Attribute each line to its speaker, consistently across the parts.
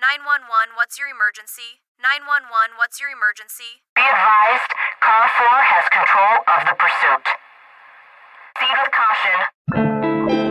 Speaker 1: 911, what's your emergency? 911, what's your emergency?
Speaker 2: Be advised, Car 4 has control of the pursuit. Proceed with caution.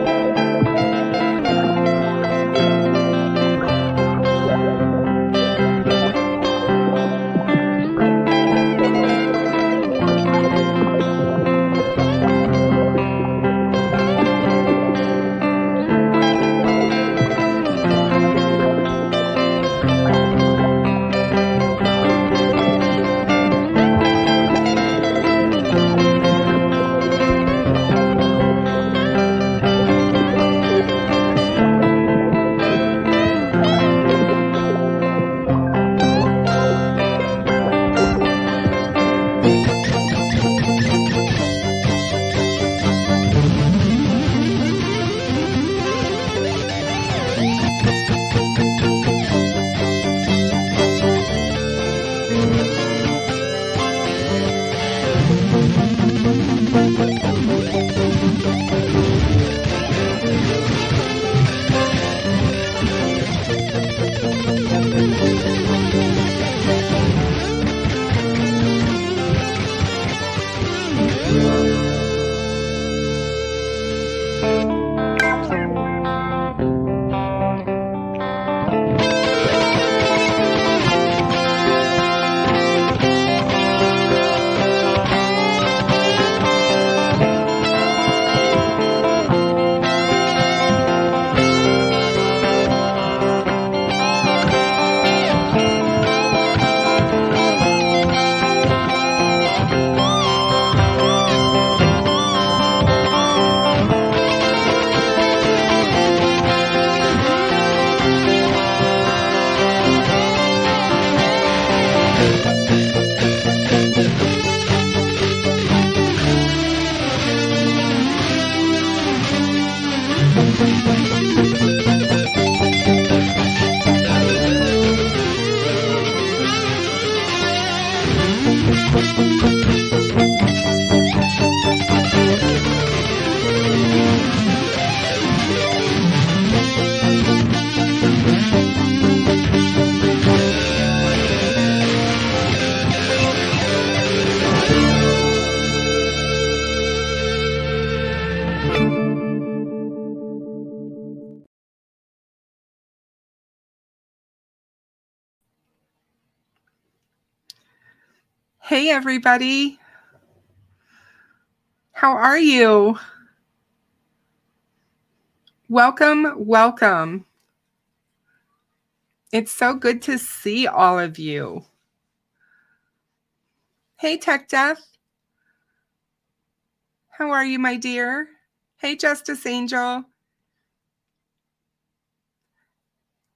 Speaker 3: Hey, everybody. How are you? Welcome, welcome. It's so good to see all of you. Hey, Tech Death. How are you, my dear? Hey, Justice Angel.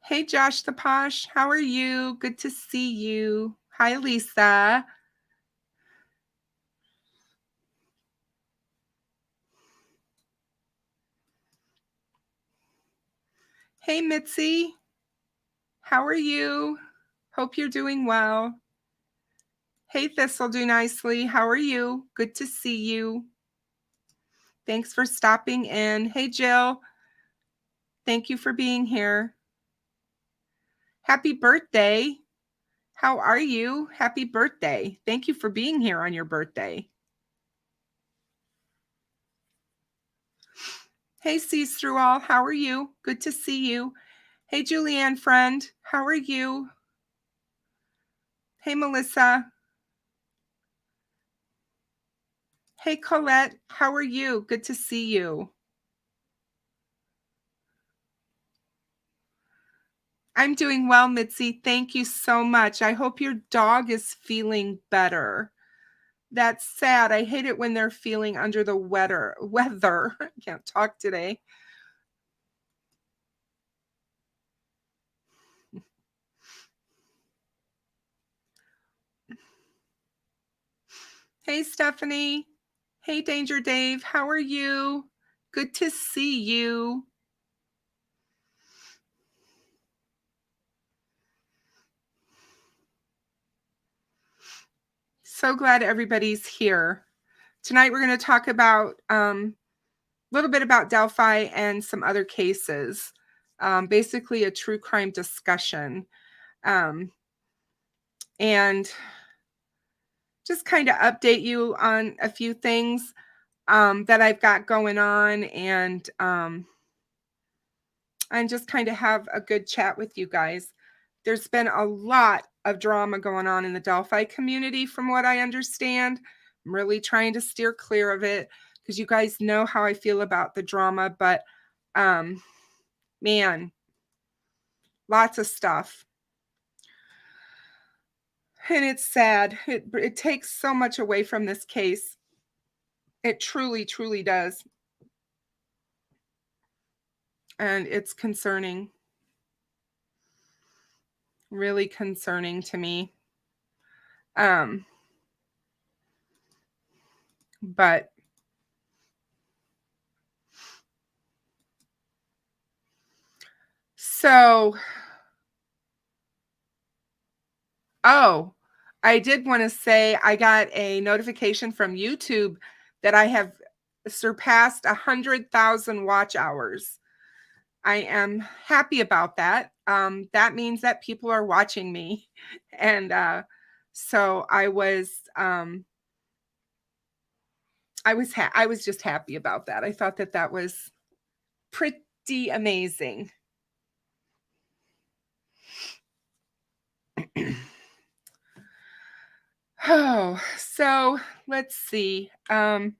Speaker 3: Hey, Josh the Posh. How are you? Good to see you. Hi, Lisa. Hey, Mitzi. How are you? Hope you're doing well. Hey, This'll Do Nicely. How are you? Good to see you. Thanks for stopping in. Hey, Jill. Thank you for being here. Happy birthday. How are you? Happy birthday. Thank you for being here on your birthday. Hey, Sees Through All. How are you? Good to see you. Hey, Julianne friend. How are you? Hey, Melissa. Hey, Colette. How are you? Good to see you. I'm doing well, Mitzi. Thank you so much. I hope your dog is feeling better. That's sad. I hate it when they're feeling under the weather. I can't talk today. Hey, Stephanie. Hey, Danger Dave. How are you? Good to see you. So glad everybody's here. Tonight we're going to talk about a little bit about Delphi and some other cases. basically a true crime discussion. And just kind of update you on a few things that I've got going on, and just kind of have a good chat with you guys. There's been a lot of drama going on in the Delphi community, from what I understand. I'm really trying to steer clear of it because you guys know how I feel about the drama, but man, lots of stuff. And it's sad. It takes so much away from this case. It truly, truly does. And it's concerning. Really concerning to me. But so, I did want to say I got a notification from YouTube that I have surpassed 100,000 watch hours. I am happy about that. That means that people are watching me. And so I was just happy about that. I thought that was pretty amazing. Oh, so let's see. I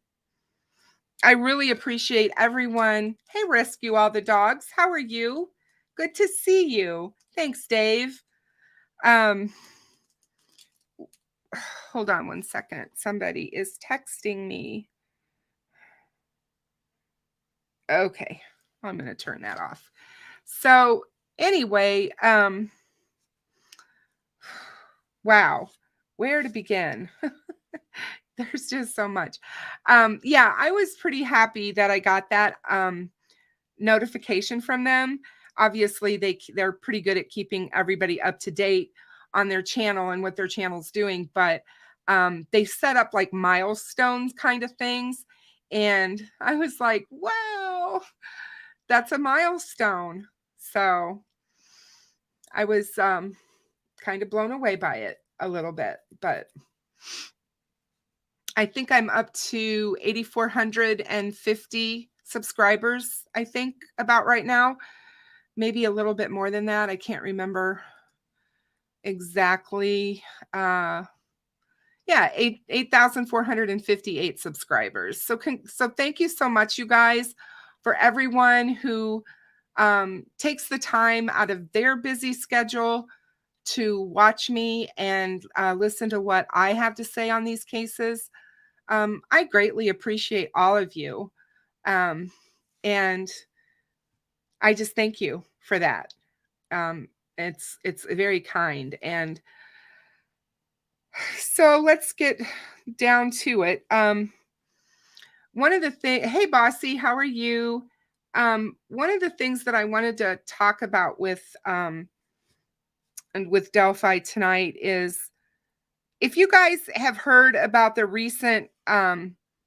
Speaker 3: really appreciate everyone. Hey, Rescue All the Dogs. How are you? Good to see you. Thanks, Dave. Hold on one second. Somebody is texting me. Okay, I'm going to turn that off. So anyway, wow, where to begin? There's just so much. Yeah, I was pretty happy that I got that notification from them. Obviously, they're pretty good at keeping everybody up to date on their channel and what their channel's doing, but they set up like milestones kind of things. And I was like, wow, that's a milestone. So I was kind of blown away by it a little bit, but I think I'm up to 8,450 subscribers, I think, about right now. Maybe a little bit more than that. I can't remember exactly. Yeah, 8,458 subscribers. So thank you so much, you guys, for everyone who takes the time out of their busy schedule to watch me and listen to what I have to say on these cases. I greatly appreciate all of you. And I just thank you for that. It's very kind. And so let's get down to it. One of the things, hey, Bossy, how are you? One of the things that I wanted to talk about with Delphi tonight is, if you guys have heard about the recent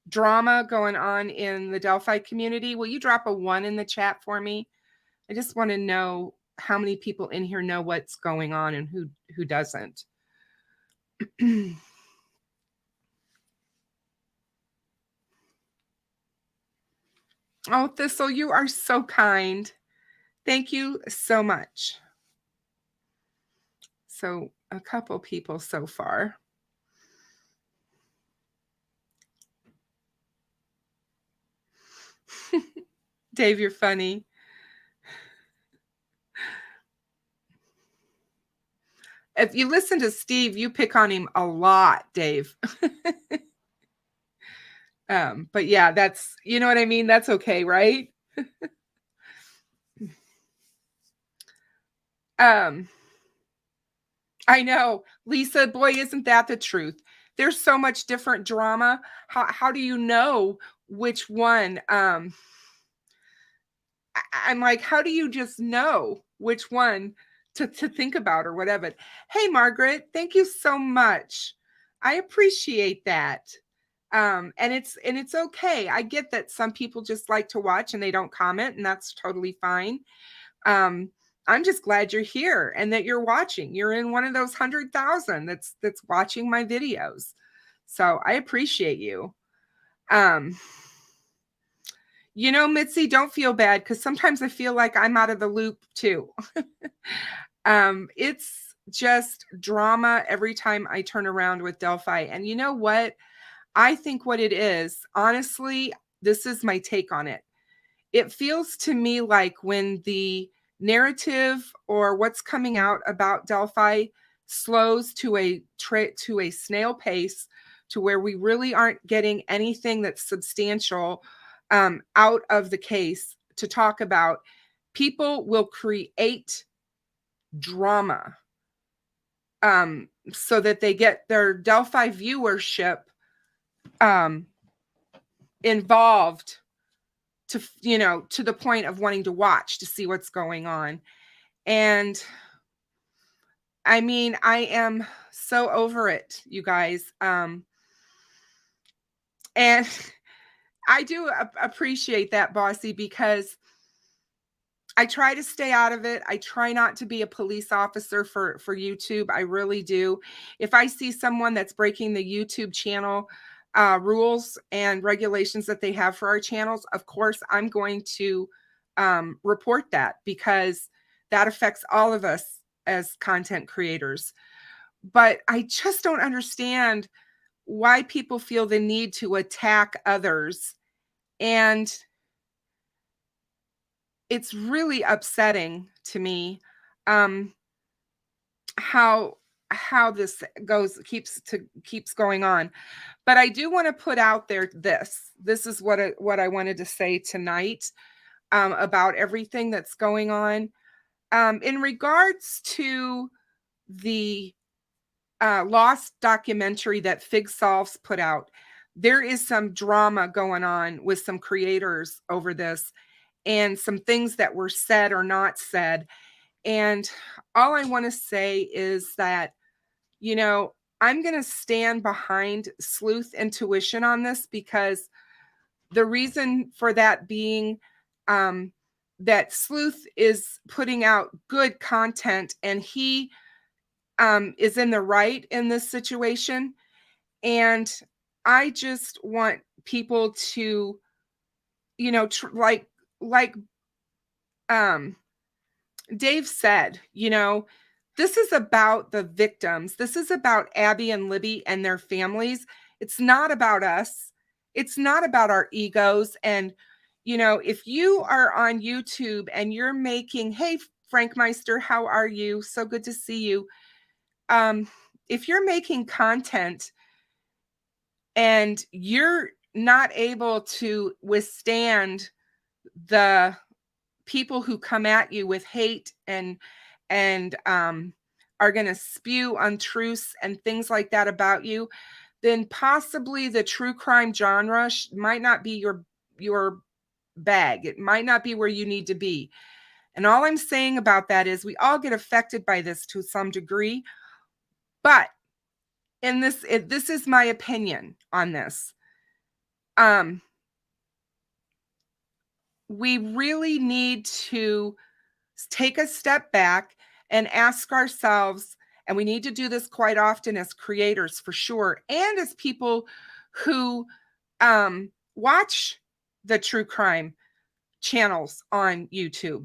Speaker 3: drama going on in the Delphi community, will you drop a 1 in the chat for me? I just want to know how many people in here know what's going on and who doesn't. Oh, Thistle, you are so kind. Thank you so much. So a couple people so far. Dave, you're funny. If you listen to Steve, you pick on him a lot, Dave. But yeah, that's, you know what I mean? That's okay, right? I know, Lisa, boy, isn't that the truth? There's so much different drama. How do you know which one? I'm like, how do you just know which one to think about or whatever? Hey, Margaret, thank you so much. I appreciate that. And it's okay. I get that some people just like to watch and they don't comment, and that's totally fine. I'm just glad you're here and that you're watching. You're in one of those 100,000 that's watching my videos. So I appreciate you. Mitzi, don't feel bad, because sometimes I feel like I'm out of the loop too. It's just drama every time I turn around with Delphi. And you know what? I think what it is, honestly, this is my take on it. It feels to me like when the narrative or what's coming out about Delphi slows to a snail pace, to where we really aren't getting anything that's substantial out of the case to talk about, people will create drama so that they get their Delphi viewership involved to the point of wanting to watch to see what's going on. And I mean, I am so over it, you guys. And I do appreciate that, Bossy, because I try to stay out of it. I try not to be a police officer for YouTube. I really do. If I see someone that's breaking the YouTube channel rules and regulations that they have for our channels, of course, I'm going to report that, because that affects all of us as content creators. But I just don't understand why people feel the need to attack others. And it's really upsetting to me how this keeps going on. But I do want to put out there this is what I wanted to say tonight about everything that's going on in regards to the Lost documentary that Fig Solves put out. There is some drama going on with some creators over this, and some things that were said or not said. And all I want to say is that, I'm going to stand behind Sleuth Intuition on this, because the reason for that being that Sleuth is putting out good content, and he is in the right in this situation. And I just want people to, like Dave said, this is about the victims. This is about Abby and Libby and their families. It's not about us. It's not about our egos. And, if you are on YouTube and you're making, hey, Frank Meister, how are you? So good to see you. If you're making content and you're not able to withstand the people who come at you with hate and are going to spew untruths and things like that about you, then possibly the true crime genre might not be your bag. It might not be where you need to be. And all I'm saying about that is we all get affected by this to some degree. But this is my opinion on this. We really need to take a step back and ask ourselves, and we need to do this quite often as creators for sure, and as people who watch the true crime channels on YouTube.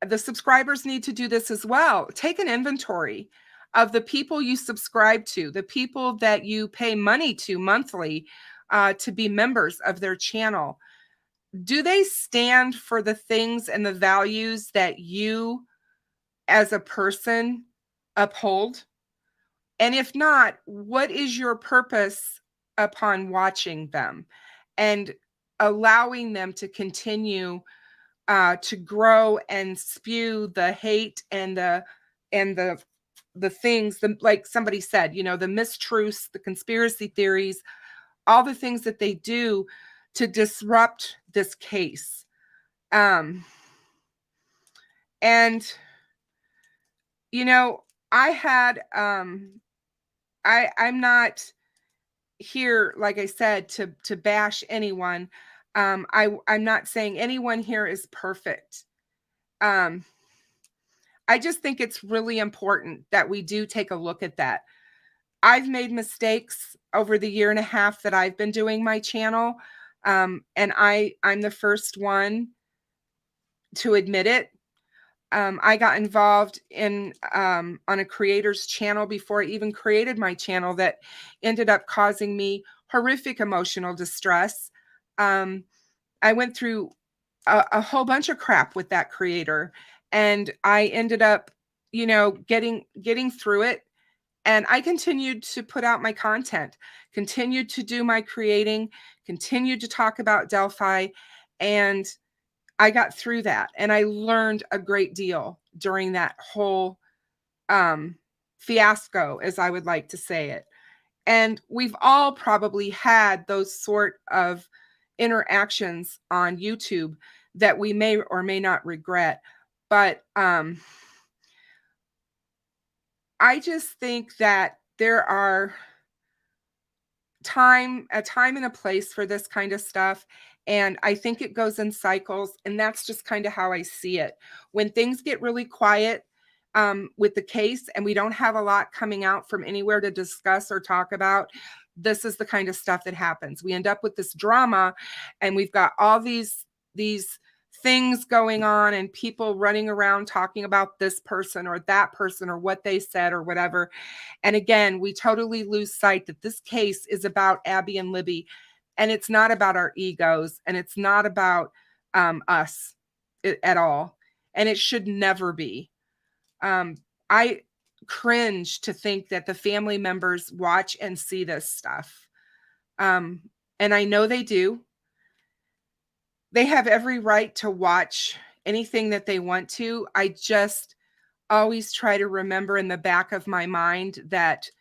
Speaker 3: The subscribers need to do this as well. Take an inventory of the people you subscribe to, the people that you pay money to monthly to be members of their channel. Do they stand for the things and the values that you as a person uphold? And if not, what is your purpose upon watching them and allowing them to continue to grow and spew the hate and the things, like somebody said, the mistruths, the conspiracy theories, all the things that they do to disrupt this case. And I had I'm not here, like I said, to bash anyone. I'm not saying anyone here is perfect. um, I just think it's really important that we do take a look at that. I've made mistakes over the year and a half that I've been doing my channel. And I'm the first one to admit it. I got involved in on a creator's channel before I even created my channel that ended up causing me horrific emotional distress. I went through a whole bunch of crap with that creator, and I ended up, getting through it. And I continued to put out my content, continued to do my creating, continued to talk about Delphi, and I got through that. And I learned a great deal during that whole fiasco, as I would like to say it. And we've all probably had those sort of interactions on YouTube that we may or may not regret. But I just think that there are a time and a place for this kind of stuff. And I think it goes in cycles. And that's just kind of how I see it. When things get really quiet with the case and we don't have a lot coming out from anywhere to discuss or talk about, this is the kind of stuff that happens. We end up with this drama, and we've got all these things going on and people running around talking about this person or that person or what they said or whatever. And again, we totally lose sight that this case is about Abby and Libby, and it's not about our egos, and it's not about us at all. And it should never be. I cringe to think that the family members watch and see this stuff. And I know they do. They have every right to watch anything that they want to. I just always try to remember in the back of my mind that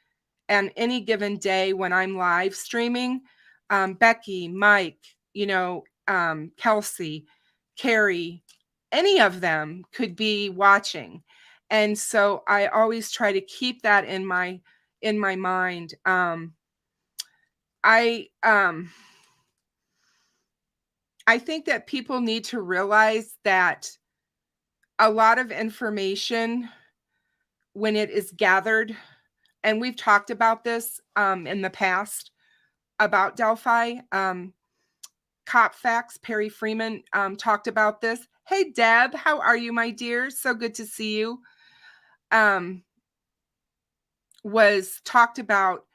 Speaker 3: on any given day when I'm live streaming, Becky, Mike, Kelsey, Carrie, any of them could be watching. And so I always try to keep that in my mind. I think that people need to realize that a lot of information, when it is gathered, and we've talked about this in the past about Delphi, Cop Faxx, Perry Freeman talked about this. Hey, Deb, how are you, my dear? So good to see you. Was talked about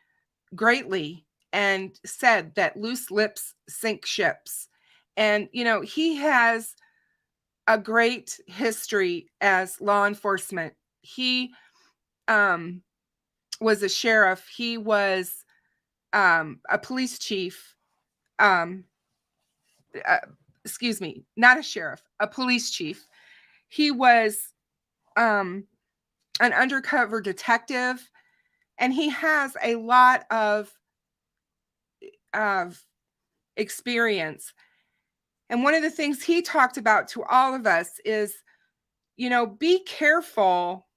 Speaker 3: greatly and said that loose lips sink ships. And, he has a great history as law enforcement. He was a sheriff. He was a police chief. Excuse me, not a sheriff, a police chief. He was an undercover detective, and he has a lot of experience. And one of the things he talked about to all of us is, be careful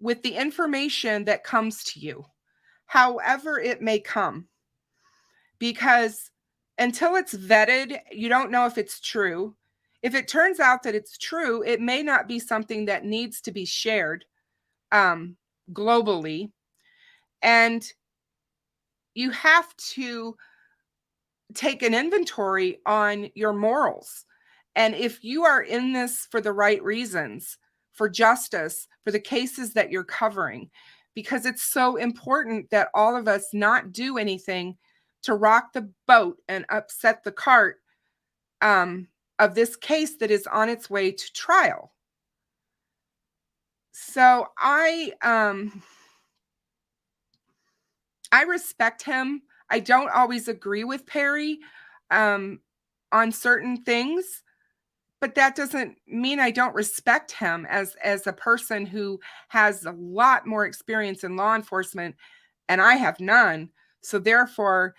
Speaker 3: with the information that comes to you, however it may come, because until it's vetted, you don't know if it's true. If it turns out that it's true, it may not be something that needs to be shared globally. And you have to take an inventory on your morals. And if you are in this for the right reasons, for justice, for the cases that you're covering, because it's so important that all of us not do anything to rock the boat and upset the cart of this case that is on its way to trial. So I respect him. I don't always agree with Perry on certain things, but that doesn't mean I don't respect him as a person who has a lot more experience in law enforcement, and I have none. So therefore,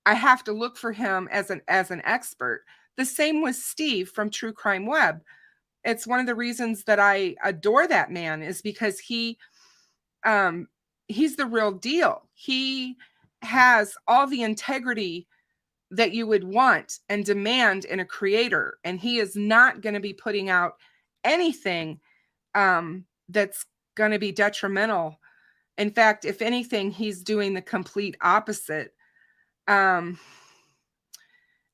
Speaker 3: I have to look for him as an expert. The same with Steve from True Crime Web. It's one of the reasons that I adore that man, is because he's the real deal. He has all the integrity that you would want and demand in a creator, and he is not going to be putting out anything that's going to be detrimental. In fact, if anything, he's doing the complete opposite. And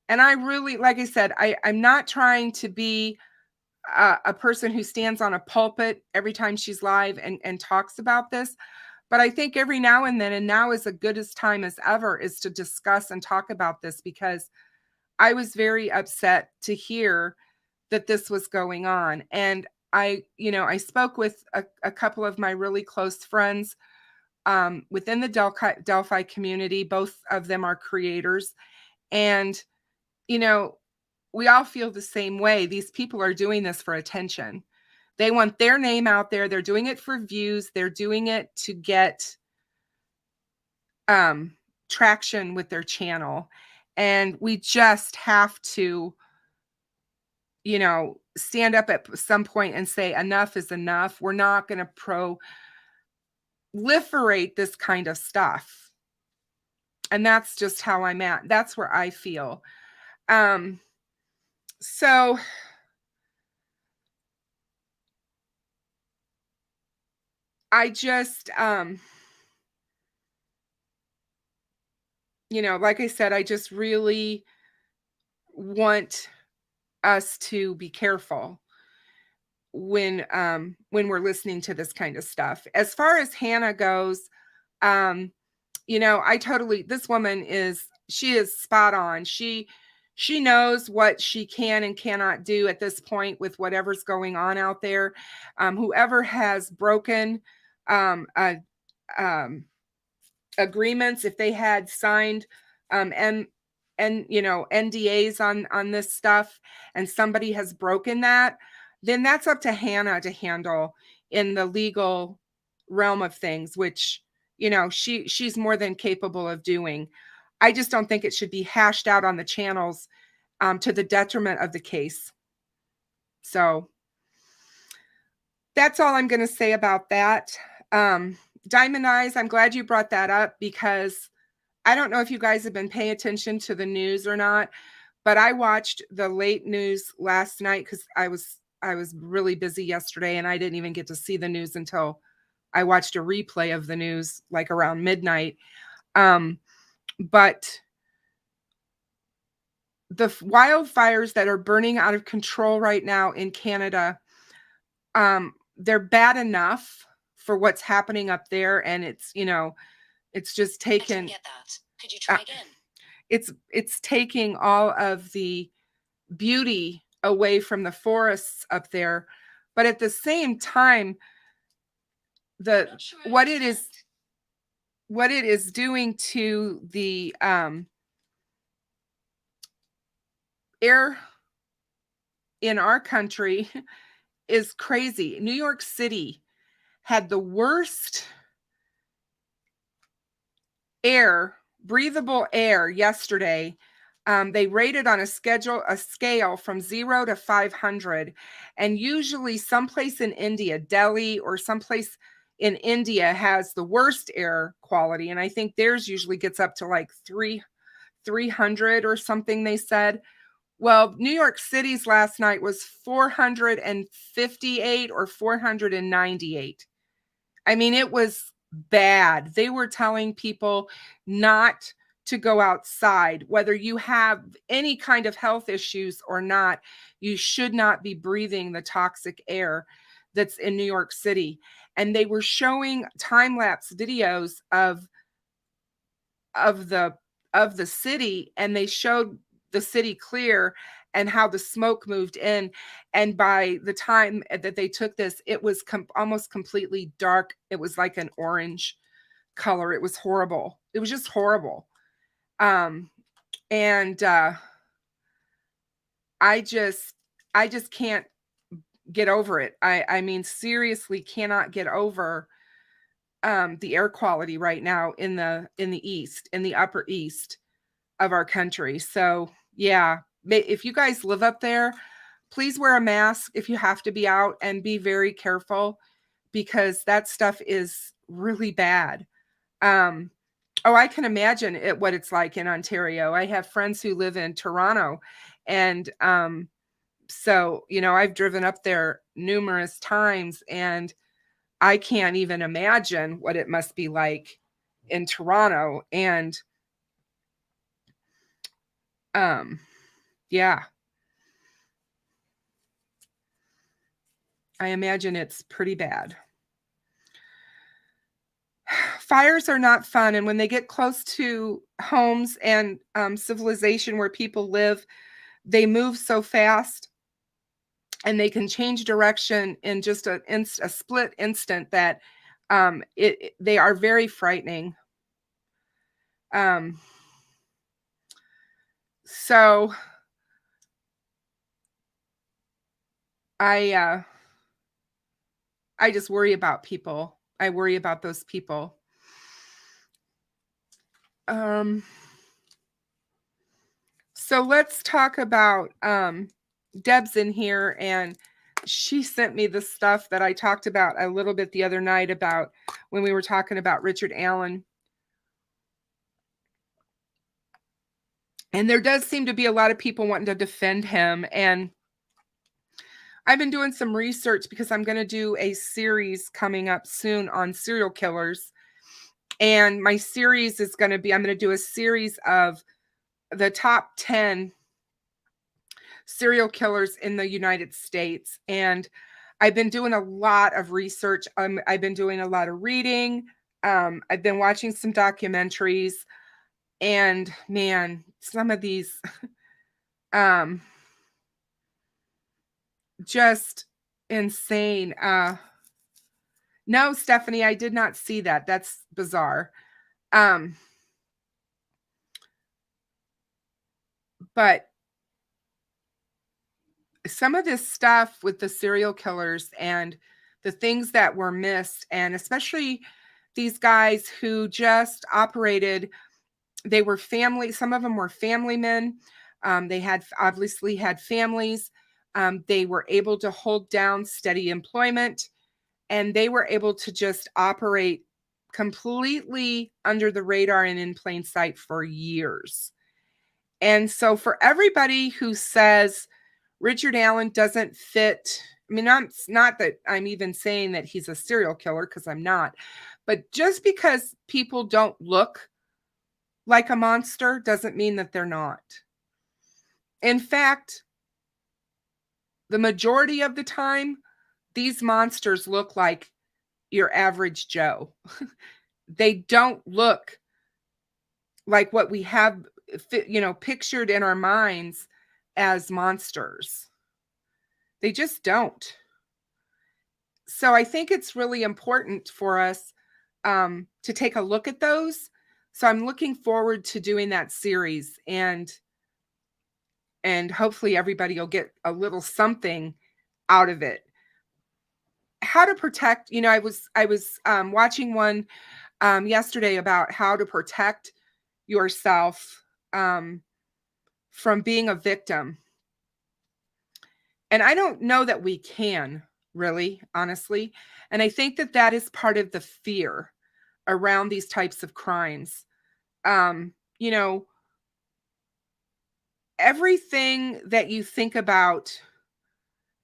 Speaker 3: I really, like I said, I'm not trying to be a person who stands on a pulpit every time she's live and talks about this. But I think every now and then, and now is as good as time as ever, is to discuss and talk about this, because I was very upset to hear that this was going on. And I spoke with a couple of my really close friends within the Delphi community. Both of them are creators. And, we all feel the same way. These people are doing this for attention. They want their name out there. They're doing it for views. They're doing it to get traction with their channel. And we just have to, stand up at some point and say enough is enough. We're not going to proliferate this kind of stuff. And that's just how I'm at. That's where I feel. So I just, like I said, I just really want us to be careful when we're listening to this kind of stuff. As far as Hannah goes, this woman is spot on. She knows what she can and cannot do at this point with whatever's going on out there. Whoever has broken agreements, if they had signed NDAs on this stuff, and somebody has broken that, then that's up to Hannah to handle in the legal realm of things, which she's more than capable of doing. I just don't think it should be hashed out on the channels to the detriment of the case. So that's all I'm going to say about that. Diamond Eyes, I'm glad you brought that up, because I don't know if you guys have been paying attention to the news or not, but I watched the late news last night because I was really busy yesterday, and I didn't even get to see the news until I watched a replay of the news like around midnight. But the wildfires that are burning out of control right now in Canada, they're bad enough for what's happening up there. And it's just taken. I didn't get that. Could you try again? It's taking all of the beauty away from the forests up there. But at the same time, what it is doing to the air in our country is crazy. New York City had the worst breathable air yesterday. They rated on a scale from 0 to 500, and usually someplace in India, Delhi or someplace in India, has the worst air quality, and I think theirs usually gets up to like 300 or something, they said. Well, New York City's last night was 458 or 498. I mean, it was bad. They were telling people not to go outside. Whether you have any kind of health issues or not, you should not be breathing the toxic air that's in New York City. And they were showing time-lapse videos of the city, and they showed the city clear and how the smoke moved in. And by the time that they took this, it was almost completely dark. It was like an orange color. It was horrible. It was just horrible. I just can't get over it. I mean, seriously cannot get over the air quality right now in the east, in the upper east of our country. So yeah, if you guys live up there, please wear a mask if you have to be out, and be very careful, because that stuff is really bad. I can imagine what it's like in Ontario. I have friends who live in Toronto, and So, I've driven up there numerous times, and I can't even imagine what it must be like in Toronto. And yeah, I imagine it's pretty bad. Fires are not fun, and when they get close to homes and civilization where people live, they move so fast, and they can change direction in just a split instant that they are very frightening. So I just worry about people. I worry about those people. So let's talk about Deb's in here, and she sent me the stuff that I talked about a little bit the other night about when we were talking about Richard Allen. And there does seem to be a lot of people wanting to defend him. And I've been doing some research because I'm going to do a series coming up soon on serial killers. And my series is going to be, I'm going to do a series of the top 10 serial killers in the United States. And I've been doing a lot of research. I've been doing a lot of reading. I've been watching some documentaries, and man, some of these just insane. No, Stephanie, I did not see that. That's bizarre. But some of this stuff with the serial killers and the things that were missed, and especially these guys who just operated, they were family. Some of them were family men. They had obviously had families. They were able to hold down steady employment, and they were able to just operate completely under the radar and in plain sight for years. And so for everybody who says Richard Allen doesn't fit, I mean, it's not that I'm even saying that he's a serial killer, because I'm not, but just because people don't look like a monster doesn't mean that they're not. In fact, the majority of the time, these monsters look like your average Joe. They don't look like what we have, pictured in our minds as monsters. They just don't. So I think it's really important for us to take a look at those. So I'm looking forward to doing that series, and hopefully everybody will get a little something out of it. How to protect, I was watching one yesterday about how to protect yourself from being a victim. And I don't know that we can, really, honestly. And I think that that is part of the fear around these types of crimes. Everything that you think about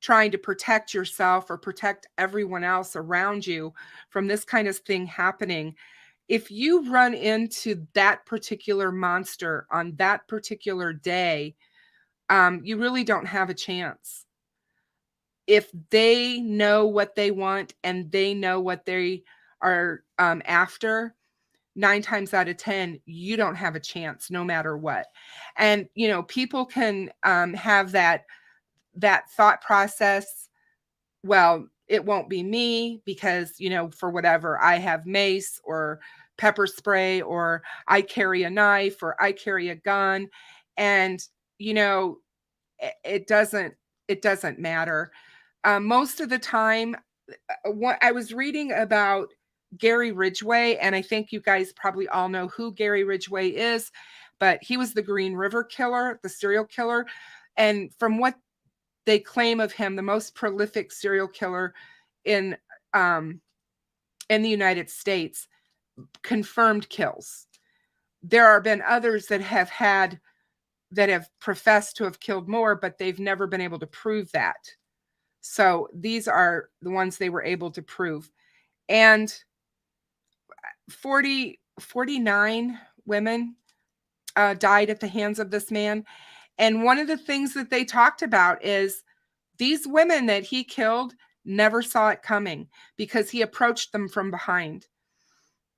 Speaker 3: trying to protect yourself or protect everyone else around you from this kind of thing happening, if you run into that particular monster on that particular day, you really don't have a chance. If they know what they want and they know what they are after, 9 times out of 10, you don't have a chance, no matter what. And, people can have that thought process. Well, it won't be me because, for whatever, I have mace or pepper spray, or I carry a knife, or I carry a gun. And, it doesn't matter. Most of the time, what I was reading about Gary Ridgway, and I think you guys probably all know who Gary Ridgway is, but he was the Green River Killer, the serial killer. And from what they claim of him, the most prolific serial killer in the United States, confirmed kills. There have been others that have had that have professed to have killed more, but they've never been able to prove that. So these are the ones they were able to prove. And 49 women died at the hands of this man. And one of the things that they talked about is these women that he killed never saw it coming because he approached them from behind.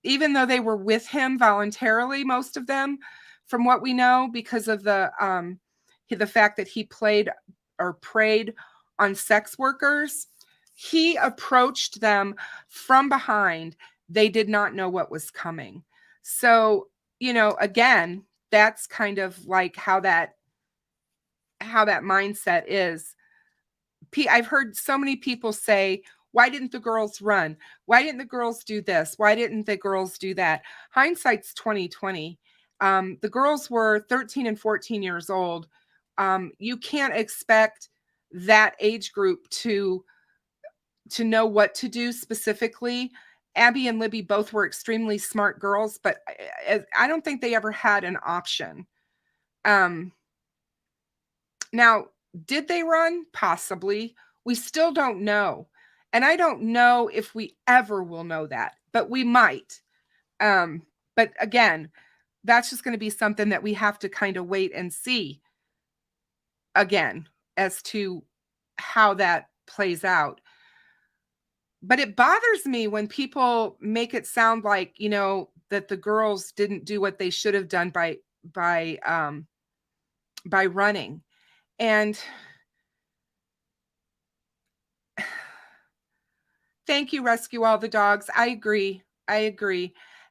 Speaker 3: Even though they were with him voluntarily, most of them, from what we know, because of the fact that he played or preyed on sex workers, he approached them from behind. They did not know what was coming. So, again, that's kind of like how that mindset is. I've heard so many people say, why didn't the girls run? Why didn't the girls do this? Why didn't the girls do that? Hindsight's 2020. The girls were 13 and 14 years old. You can't expect that age group to know what to do specifically. Abby and Libby both were extremely smart girls, but I don't think they ever had an option. Now, did they run? Possibly. We still don't know. And I don't know if we ever will know that, but we might. But again, that's just going to be something that we have to kind of wait and see again as to how that plays out. But it bothers me when people make it sound like, that the girls didn't do what they should have done by running. And thank you, Rescue All the Dogs. I agree.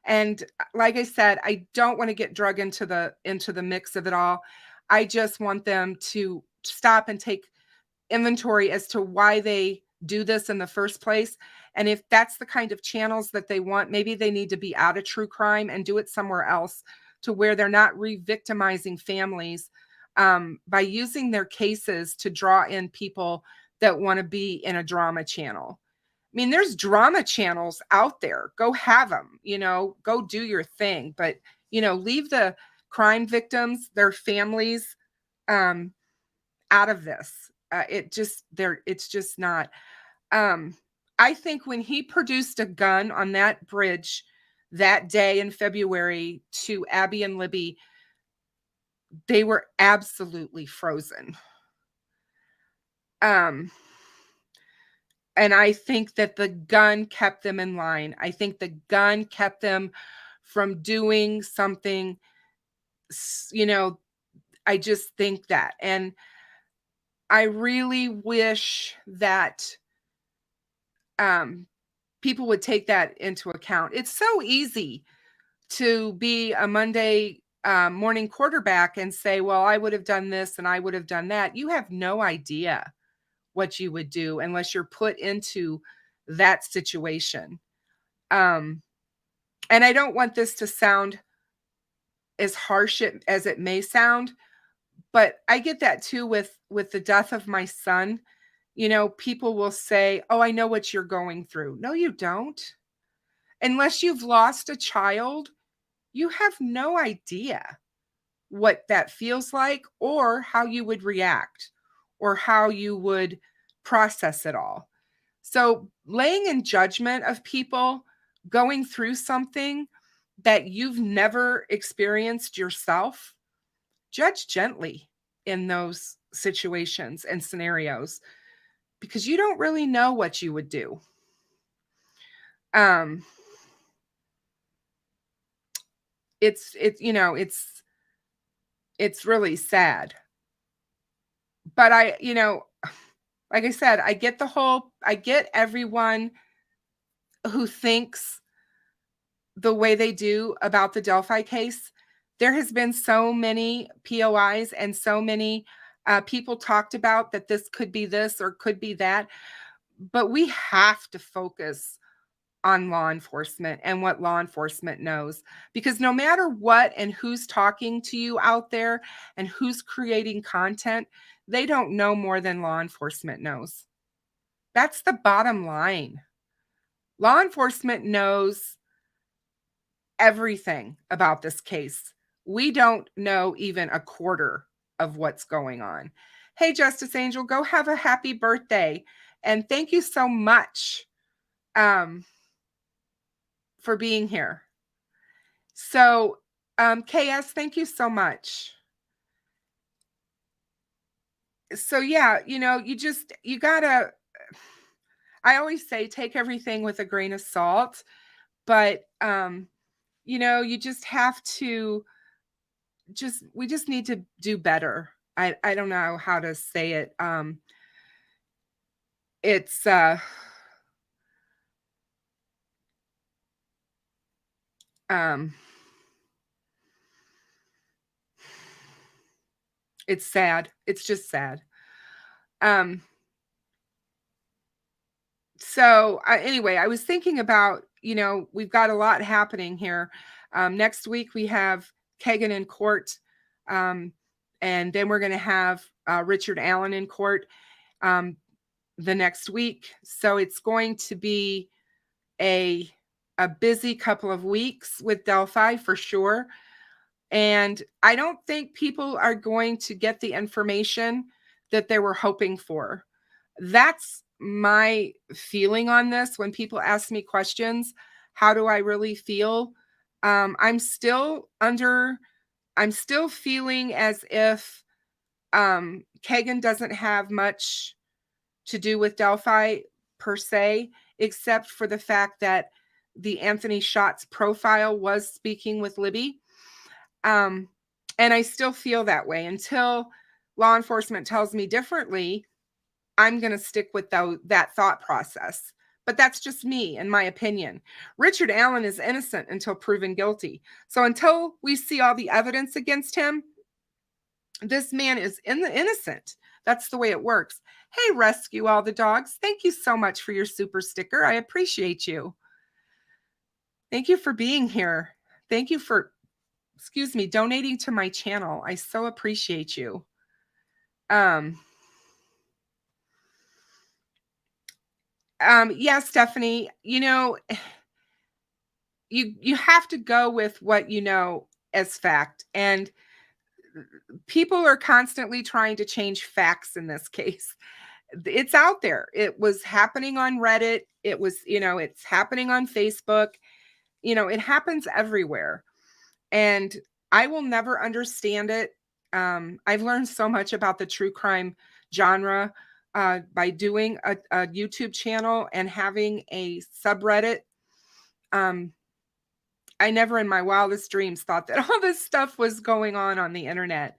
Speaker 3: And like I said, I don't want to get drug into the mix of it all. I just want them to stop and take inventory as to why they do this in the first place. And if that's the kind of channels that they want, maybe they need to be out of true crime and do it somewhere else to where they're not re-victimizing families by using their cases to draw in people that want to be in a drama channel. I mean, there's drama channels out there. Go have them, go do your thing. But, leave the crime victims, their families out of this. It's just not. I think when he produced a gun on that bridge that day in February to Abby and Libby, they were absolutely frozen. And I think that the gun kept them in line. I think the gun kept them from doing something, I just think that. And I really wish that people would take that into account. It's so easy to be a Monday morning quarterback and say, well, I would have done this and I would have done that. You have no idea what you would do unless you're put into that situation. And I don't want this to sound as harsh as it may sound, but I get that too with the death of my son. People will say, oh, I know what you're going through. No, you don't. Unless you've lost a child, you have no idea what that feels like or how you would react or how you would process it all. So laying in judgment of people going through something that you've never experienced yourself, judge gently in those situations and scenarios because you don't really know what you would do. It's really sad. But like I said, I get everyone who thinks the way they do about the Delphi case. There has been so many POIs and so many people talked about that this could be this or could be that. But we have to focus on law enforcement and what law enforcement knows. Because no matter what and who's talking to you out there and who's creating content, they don't know more than law enforcement knows. That's the bottom line. Law enforcement knows everything about this case. We don't know even a quarter of what's going on. Hey, Justice Angel, go have a happy birthday. And thank you so much for being here. So, KS, thank you so much. So, yeah, you gotta, I always say take everything with a grain of salt, but, you just have to, we just need to do better. I don't know how to say it. It's, it's sad. It's just sad. So anyway, I was thinking about, we've got a lot happening here. Next week we have Kagan in court. And then we're going to have Richard Allen in court the next week. So it's going to be a busy couple of weeks with Delphi for sure. And I don't think people are going to get the information that they were hoping for. That's my feeling on this. When people ask me questions, how do I really feel? I'm still feeling as if Kagan doesn't have much to do with Delphi per se, except for the fact that the Anthony Schatz profile was speaking with Libby. And I still feel that way until law enforcement tells me differently. I'm going to stick with that thought process. But that's just me, in my opinion. Richard Allen is innocent until proven guilty. So until we see all the evidence against him, this man is innocent. That's the way it works. Hey, Rescue All the Dogs. Thank you so much for your super sticker. I appreciate you. Thank you for being here. Thank you for, donating to my channel. I so appreciate you. Yeah, Stephanie, you have to go with what you know as fact. And people are constantly trying to change facts in this case. It's out there. It was happening on Reddit. It was, it's happening on Facebook. It happens everywhere. And I will never understand it. I've learned so much about the true crime genre by doing a YouTube channel and having a subreddit. I never in my wildest dreams thought that all this stuff was going on the internet.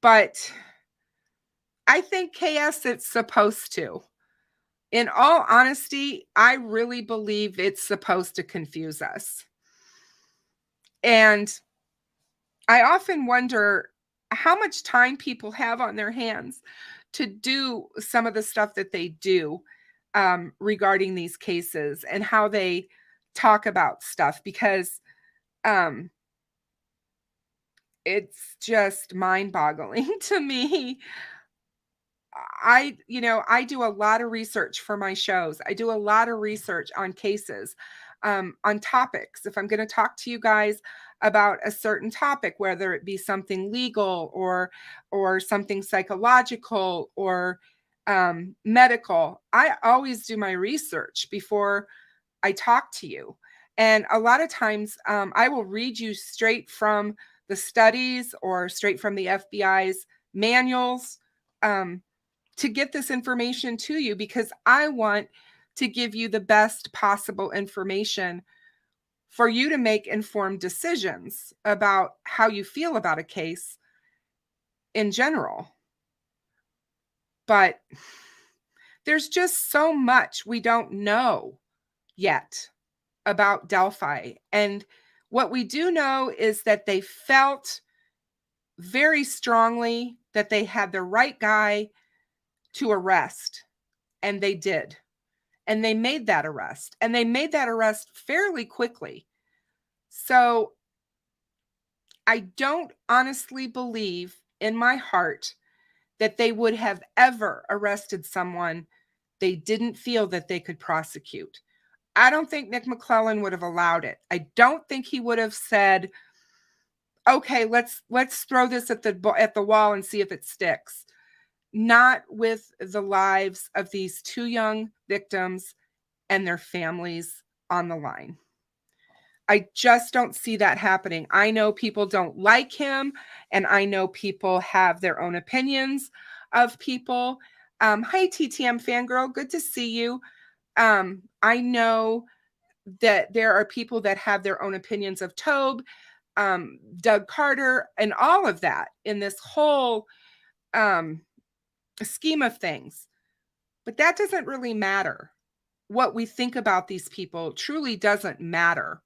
Speaker 3: But I think KS, it's supposed to. In all honesty, I really believe it's supposed to confuse us. And I often wonder how much time people have on their hands to do some of the stuff that they do regarding these cases and how they talk about stuff, because it's just mind-boggling to me. I do a lot of research for my shows. I do a lot of research on cases, on topics. If I'm going to talk to you guys about a certain topic, whether it be something legal or something psychological or medical, I always do my research before I talk to you. And a lot of times I will read you straight from the studies or straight from the FBI's manuals to get this information to you, because I want to give you the best possible information for you to make informed decisions about how you feel about a case in general. But there's just so much we don't know yet about Delphi. And what we do know is that they felt very strongly that they had the right guy to arrest, and they did. And they made that arrest, and they made that arrest fairly quickly. So I don't honestly believe in my heart that they would have ever arrested someone they didn't feel that they could prosecute. I don't think Nick McClellan would have allowed it. I don't think he would have said, okay, let's throw this at the wall and see if it sticks. Not with the lives of these two young victims and their families on the line. I just don't see that happening. I know people don't like him, and I know people have their own opinions of people. Hi, TTM fangirl. Good to see you. I know that there are people that have their own opinions of Tobe, Doug Carter, and all of that in this whole scheme of things. But that doesn't really matter. What we think about these people truly doesn't matter.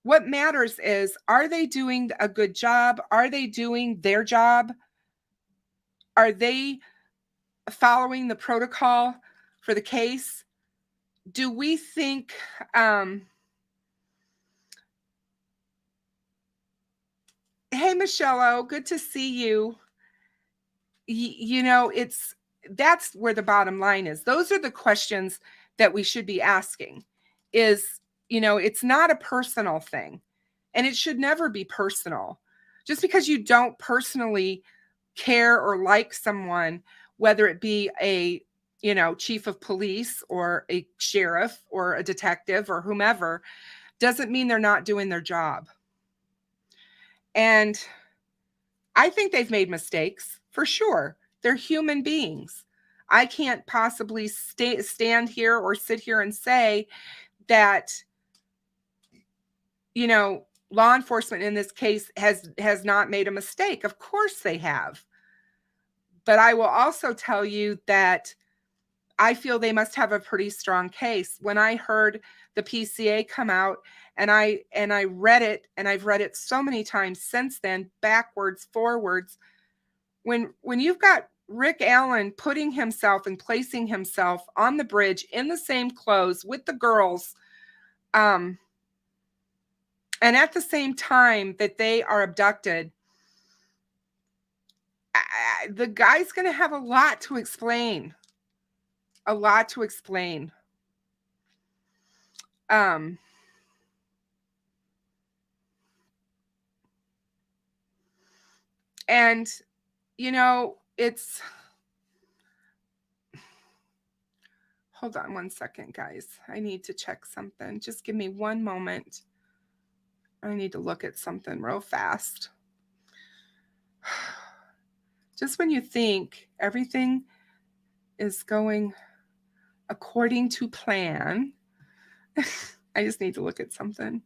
Speaker 3: What matters is, are they doing a good job? Are they doing their job? Are they following the protocol for the case? Do we think, hey, Michelle, good to see you. You know, that's where the bottom line is. Those are the questions that we should be asking. Is, you know, it's not a personal thing, and it should never be personal. Just because you don't personally care or like someone, whether it be a, you know, chief of police or a sheriff or a detective or whomever, doesn't mean they're not doing their job. And I think they've made mistakes, for sure. They're human beings. I can't possibly stand here or sit here and say that, you know, law enforcement in this case has not made a mistake. Of course they have. But I will also tell you that I feel they must have a pretty strong case. When I heard the PCA come out, and I read it, and I've read it so many times since then, backwards, forwards, when you've got Rick Allen putting himself and placing himself on the bridge in the same clothes with the girls, and at the same time that they are abducted, the guy's going to have a lot to explain. A lot to explain. And, you know, it's, hold on one second, guys. I need to check something. Just give me one moment. I need to look at something real fast. Just when you think everything is going according to plan, I just need to look at something.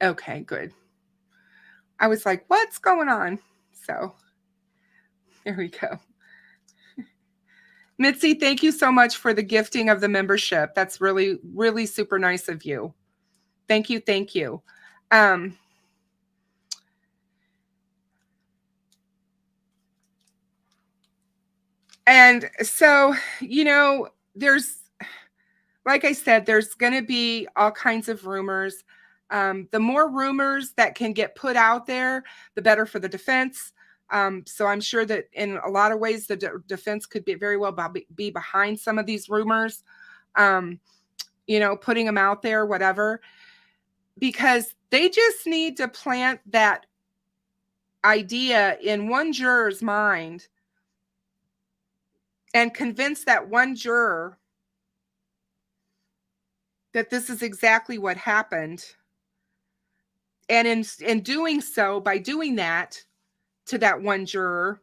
Speaker 3: Okay, good. I was like, what's going on? So there we go. Mitzi, thank you so much for the gifting of the membership. That's really, really super nice of you. Thank you. Thank you. And so, you know, there's, like I said, there's going to be all kinds of rumors. The more rumors that can get put out there, the better for the defense. So I'm sure that in a lot of ways, the defense could be very well be behind some of these rumors, you know, putting them out there, whatever, because they just need to plant that idea in one juror's mind and convince that one juror that this is exactly what happened. And in doing so, by doing that to that one juror,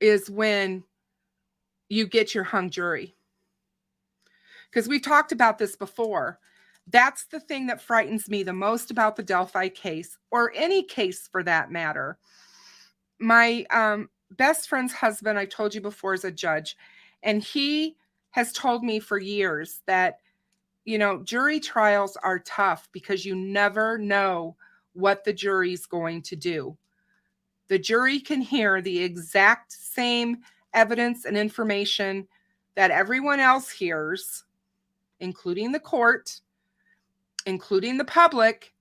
Speaker 3: is when you get your hung jury. Because we've talked about this before. That's the thing that frightens me the most about the Delphi case, or any case for that matter. My best friend's husband, I told you before, is a judge, and he has told me for years that, you know, jury trials are tough because you never know what the jury's going to do. The jury can hear the exact same evidence and information that everyone else hears, including the court, including the public,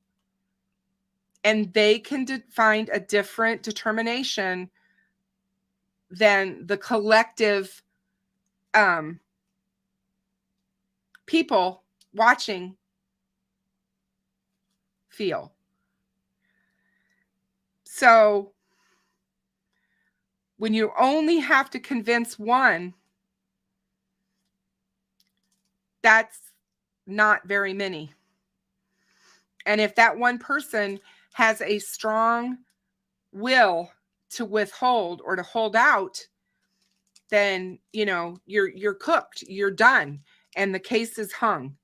Speaker 3: and they can find a different determination than the collective people watching feel. So when you only have to convince one, that's not very many. And if that one person has a strong will to withhold or to hold out, then, you know, you're cooked, you're done, and the case is hung.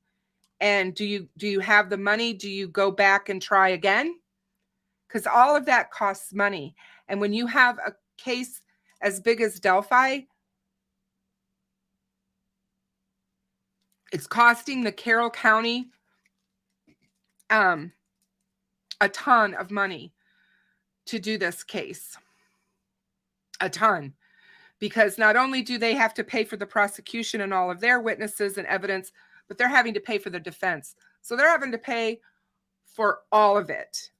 Speaker 3: And do you have the money? Do you go back and try again? Because all of that costs money. And when you have a case as big as Delphi, it's costing the Carroll County a ton of money to do this case. A ton. Because not only do they have to pay for the prosecution and all of their witnesses and evidence, but they're having to pay for the defense. So they're having to pay for all of it.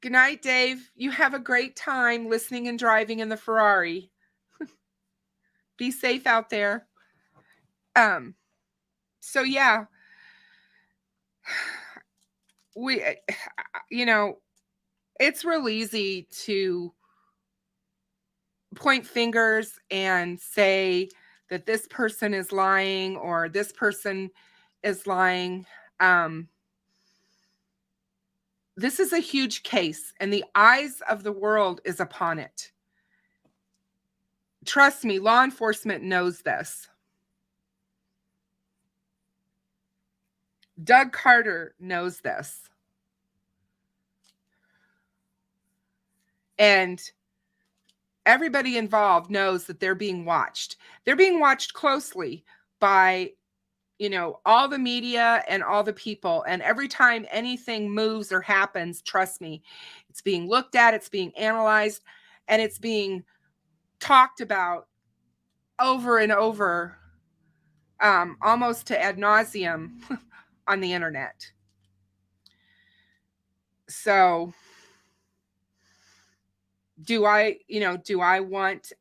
Speaker 3: Good night, Dave. You have a great time listening and driving in the Ferrari. Be safe out there. So yeah, you know, it's real easy to point fingers and say that this person is lying or this person is lying. This is a huge case, and the eyes of the world is upon it. Trust me, law enforcement knows this. Doug Carter knows this. And everybody involved knows that they're being watched. They're being watched closely by, you know, all the media and all the people. And every time anything moves or happens, trust me, it's being looked at, it's being analyzed, and it's being talked about over and over, almost to ad nauseum on the internet. So do I want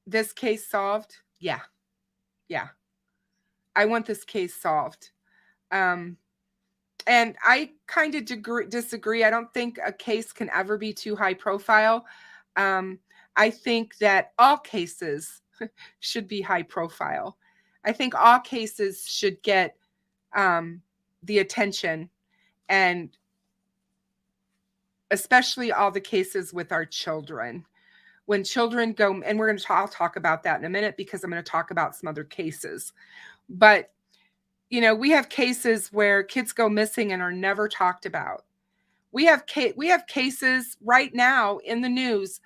Speaker 3: this case solved? Yeah. I want this case solved. And I kind of disagree. I don't think a case can ever be too high profile. I think that all cases should be high profile. I think all cases should get the attention, and especially all the cases with our children. When children go, and I'll talk about that in a minute because I'm going to talk about some other cases. But, you know, we have cases where kids go missing and are never talked about. We have cases right now in the news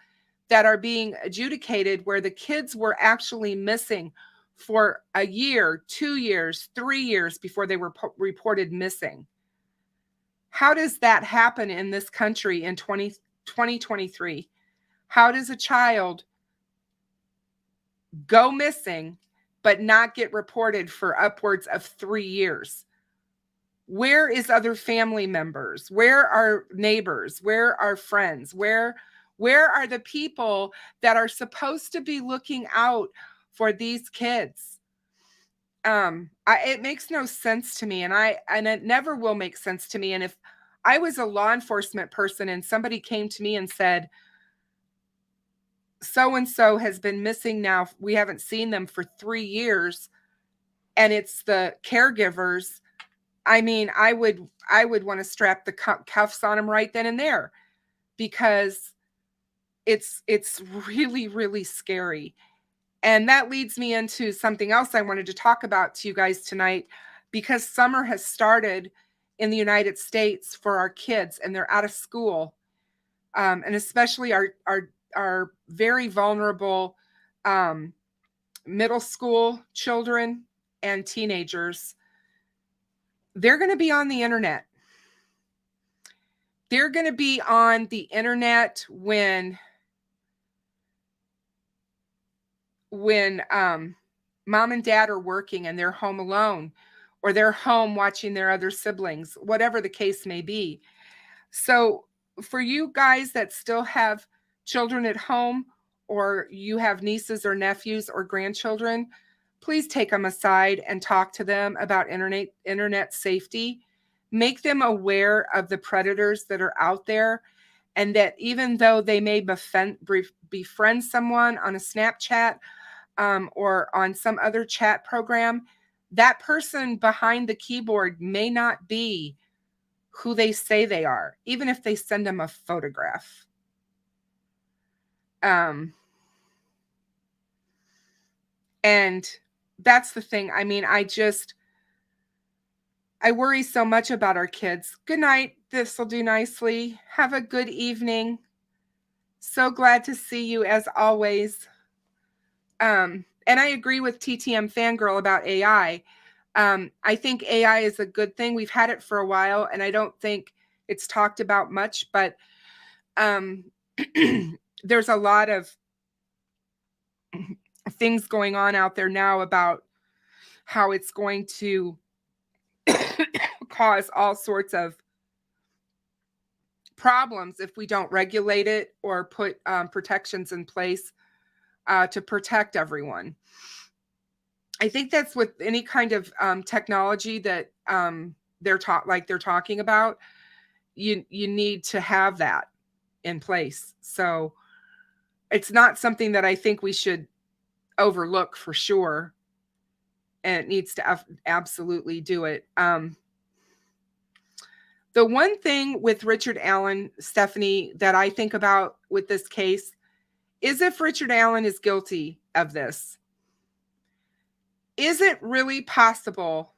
Speaker 3: that are being adjudicated where the kids were actually missing for a year, 2 years, 3 years before they were reported missing. How does that happen in this country in 2023? How does a child go missing but not get reported for upwards of 3 years? Where is other family members? Where are neighbors? Where are friends? Where are the people that are supposed to be looking out for these kids? It makes no sense to me, and it never will make sense to me. And if I was a law enforcement person and somebody came to me and said, so-and-so has been missing now, we haven't seen them for 3 years, and it's the caregivers, I mean, I would want to strap the cuffs on them right then and there, because it's really, really scary. And that leads me into something else I wanted to talk about to you guys tonight, because summer has started in the United States for our kids, and they're out of school. And especially our very vulnerable middle school children and teenagers. They're going to be on the internet. They're going to be on the internet when mom and dad are working and they're home alone, or they're home watching their other siblings, whatever the case may be. So for you guys that still have children at home, or you have nieces or nephews or grandchildren, please take them aside and talk to them about internet safety. Make them aware of the predators that are out there, and that even though they may befriend someone on a Snapchat or on some other chat program, that person behind the keyboard may not be who they say they are, even if they send them a photograph. And that's the thing. I mean, I worry so much about our kids. Good night. This will do nicely. Have a good evening. So glad to see you as always. And I agree with TTM Fangirl about AI. I think AI is a good thing. We've had it for a while, and I don't think it's talked about much, but there's a lot of things going on out there now about how it's going to cause all sorts of problems if we don't regulate it or put protections in place to protect everyone. I think that's with any kind of technology that they're talking about. You need to have that in place. So it's not something that I think we should overlook for sure. And it needs to absolutely do it. The one thing with Richard Allen, Stephanie, that I think about with this case is if Richard Allen is guilty of this, is it really possible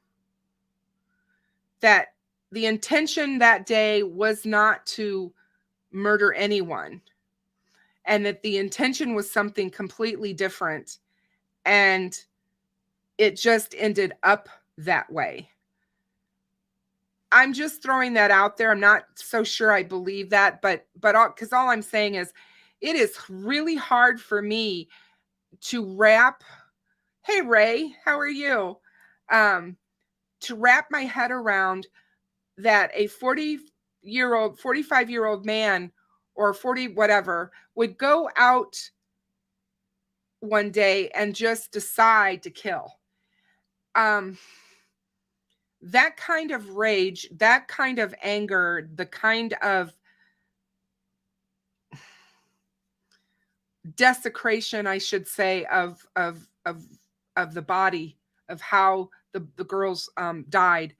Speaker 3: that the intention that day was not to murder anyone, and that the intention was something completely different, and it just ended up that way? I'm just throwing that out there. I'm not so sure I believe that, but because all I'm saying is it is really hard for me to wrap. Hey, Ray, how are you? To wrap my head around that a 45-year-old man or 40 whatever would go out one day and just decide to kill. That kind of rage, that kind of anger, the kind of desecration, I should say, of the body, of how the girls died.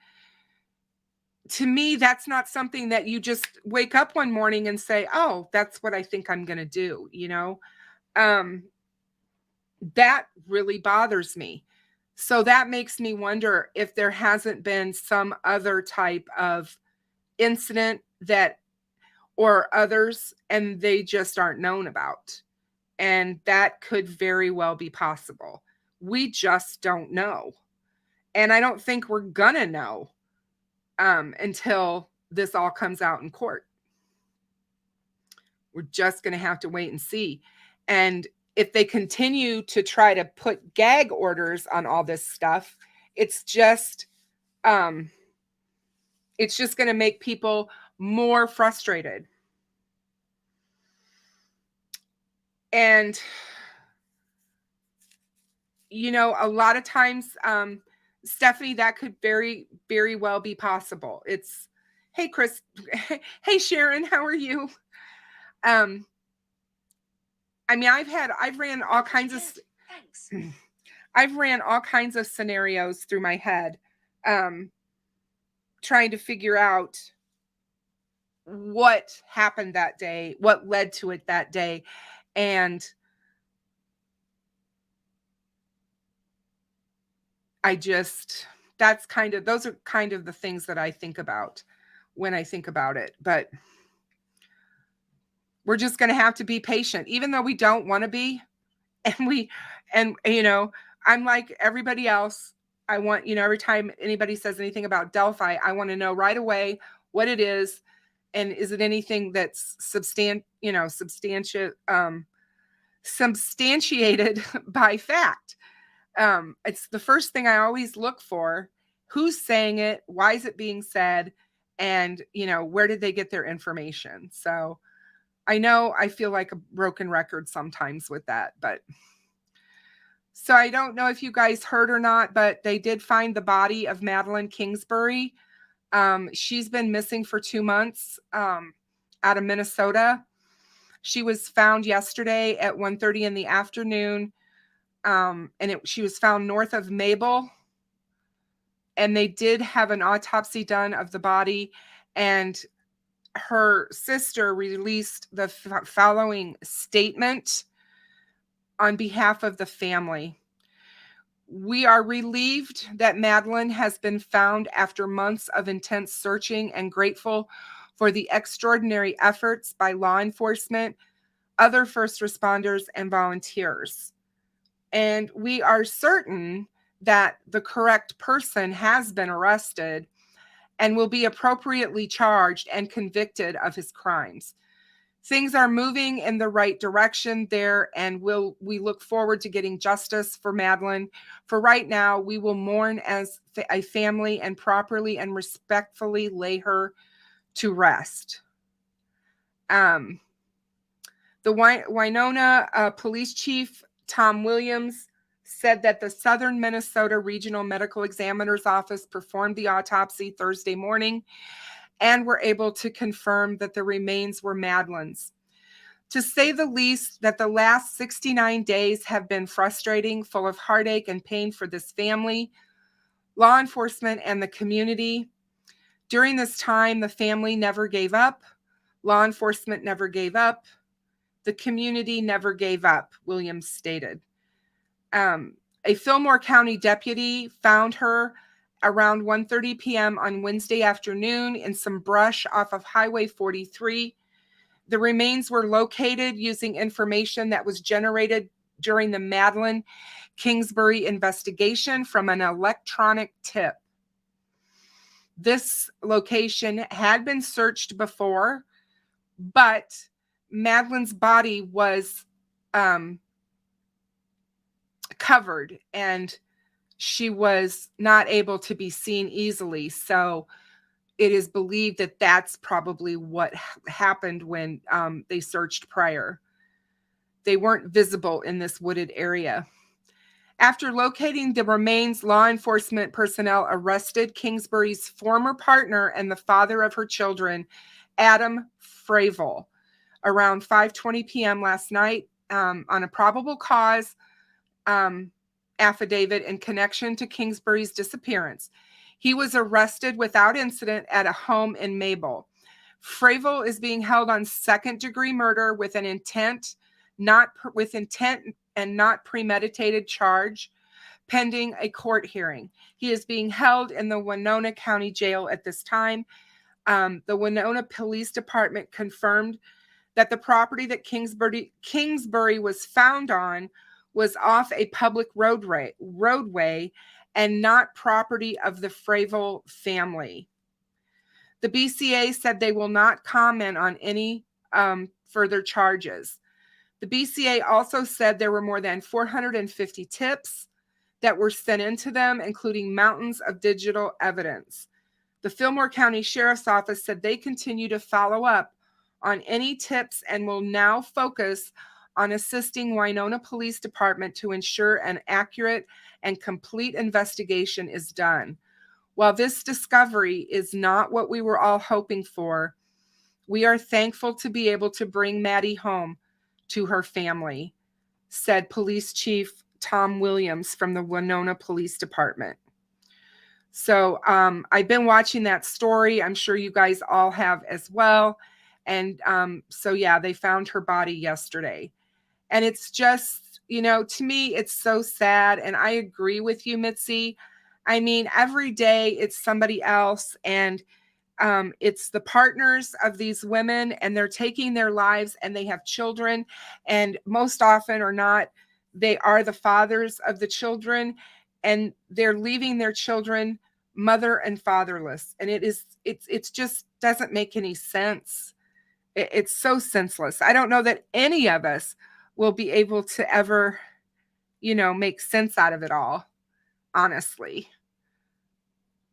Speaker 3: To me, that's not something that you just wake up one morning and say, oh, that's what I think I'm going to do. That really bothers me. So that makes me wonder if there hasn't been some other type of incident or others, and they just aren't known about. And that could very well be possible. We just don't know. And I don't think we're gonna know until this all comes out in court. We're just gonna have to wait and see. And if they continue to try to put gag orders on all this stuff, it's just going to make people more frustrated. And, a lot of times, Stephanie, that could very, very well be possible. Hey, Chris. Hey, Sharon, how are you? I mean, I've ran all kinds of, thanks. I've ran all kinds of scenarios through my head, trying to figure out what happened that day, what led to it that day. And those are kind of the things that I think about when I think about it. But we're just going to have to be patient, even though we don't want to be. And I'm like everybody else. I want, every time anybody says anything about Delphi, I want to know right away what it is. And is it anything that's substantiated by fact? It's the first thing I always look for. Who's saying it? Why is it being said? And, where did they get their information? So I know I feel like a broken record sometimes with that, but so I don't know if you guys heard or not, but they did find the body of Madeline Kingsbury. She's been missing for 2 months out of Minnesota. She was found yesterday at 1:30 in the afternoon. She was found north of Mabel. And they did have an autopsy done of the body. And her sister released the following statement on behalf of the family. We are relieved that Madeline has been found after months of intense searching and grateful for the extraordinary efforts by law enforcement, other first responders, and volunteers. And we are certain that the correct person has been arrested and will be appropriately charged and convicted of his crimes. Things are moving in the right direction there, and we look forward to getting justice for Madeline. For right now, we will mourn as a family and properly and respectfully lay her to rest. The Winona Police Chief, Tom Williams, said that the Southern Minnesota Regional Medical Examiner's Office performed the autopsy Thursday morning and were able to confirm that the remains were Madeline's. To say the least, that the last 69 days have been frustrating, full of heartache and pain for this family, law enforcement, and the community. During this time, the family never gave up. Law enforcement never gave up. The community never gave up, Williams stated. A Fillmore County deputy found her around 1:30 p.m. on Wednesday afternoon in some brush off of Highway 43. The remains were located using information that was generated during the Madeline Kingsbury investigation from an electronic tip. This location had been searched before, but Madeline's body was covered and she was not able to be seen easily. So it is believed that that's probably what happened when they searched prior. They weren't visible in this wooded area. After locating the remains, law enforcement personnel arrested Kingsbury's former partner and the father of her children, Adam Fravel, around 5:20 p.m. last night on a probable cause affidavit in connection to Kingsbury's disappearance. He was arrested without incident at a home in Mabel. Fravel is being held on second-degree murder with intent and not premeditated charge, pending a court hearing. He is being held in the Winona County Jail at this time. The Winona Police Department confirmed that the property that Kingsbury was found on was off a public roadway and not property of the Fravel family. The BCA said they will not comment on any further charges. The BCA also said there were more than 450 tips that were sent into them, including mountains of digital evidence. The Fillmore County Sheriff's Office said they continue to follow up on any tips and will now focus on assisting Winona Police Department to ensure an accurate and complete investigation is done. While this discovery is not what we were all hoping for, we are thankful to be able to bring Maddie home to her family, said Police Chief Tom Williams from the Winona Police Department. So I've been watching that story. I'm sure you guys all have as well. And so, yeah, they found her body yesterday. And it's just, to me, it's so sad. And I agree with you, Mitzi. I mean, every day it's somebody else. And it's the partners of these women, and they're taking their lives, and they have children. And most often or not, they are the fathers of the children, and they're leaving their children mother and fatherless. And it's just doesn't make any sense. It's so senseless. I don't know that any of us will be able to ever make sense out of it all. Honestly,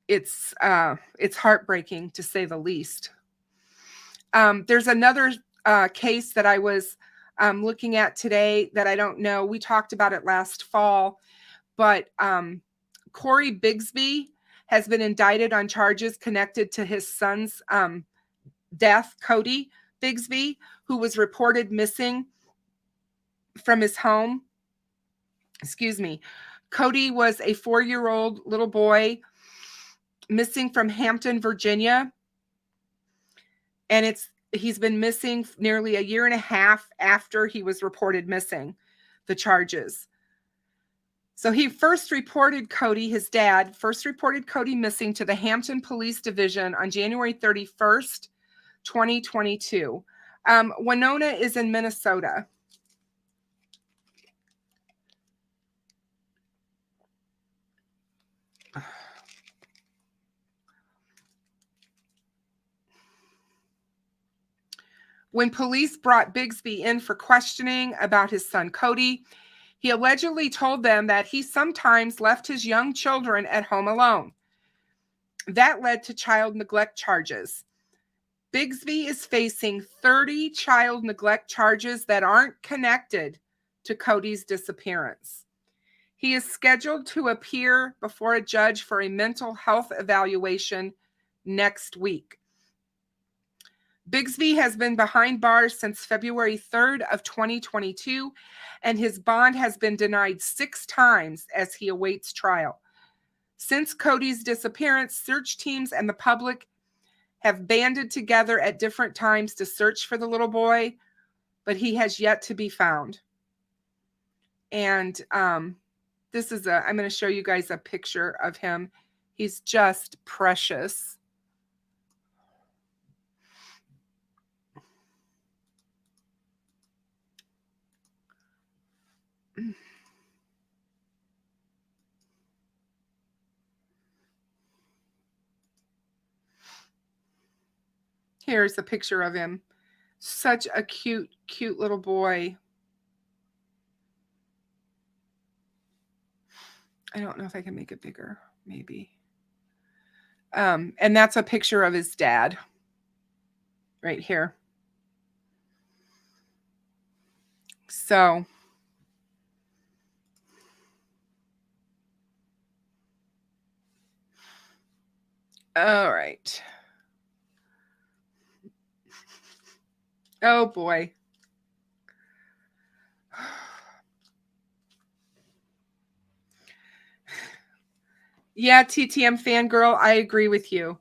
Speaker 3: it's heartbreaking to say the least. There's another case that I was looking at today that I don't know. We talked about it last fall, but Corey Bigsby has been indicted on charges connected to his son's death, Cody Bigsby, who was reported missing from his home. Excuse me. Cody was a 4-year-old little boy missing from Hampton, Virginia. And he's been missing nearly a year and a half after he was reported missing, the charges. So he first reported Cody, his dad, first reported Cody missing to the Hampton Police Division on January 31st, 2022. Winona is in Minnesota. When police brought Bigsby in for questioning about his son Cody, he allegedly told them that he sometimes left his young children at home alone. That led to child neglect charges. Bigsby is facing 30 child neglect charges that aren't connected to Cody's disappearance. He is scheduled to appear before a judge for a mental health evaluation next week. Bigsby has been behind bars since February 3rd of 2022, and his bond has been denied 6 times as he awaits trial. Since Cody's disappearance, search teams and the public have banded together at different times to search for the little boy, but he has yet to be found. And this is I'm going to show you guys a picture of him. He's just precious. Here's a picture of him. Such a cute, cute little boy. I don't know if I can make it bigger, maybe. And that's a picture of his dad right here. So, all right. Oh boy. Yeah, TTM fangirl, I agree with you.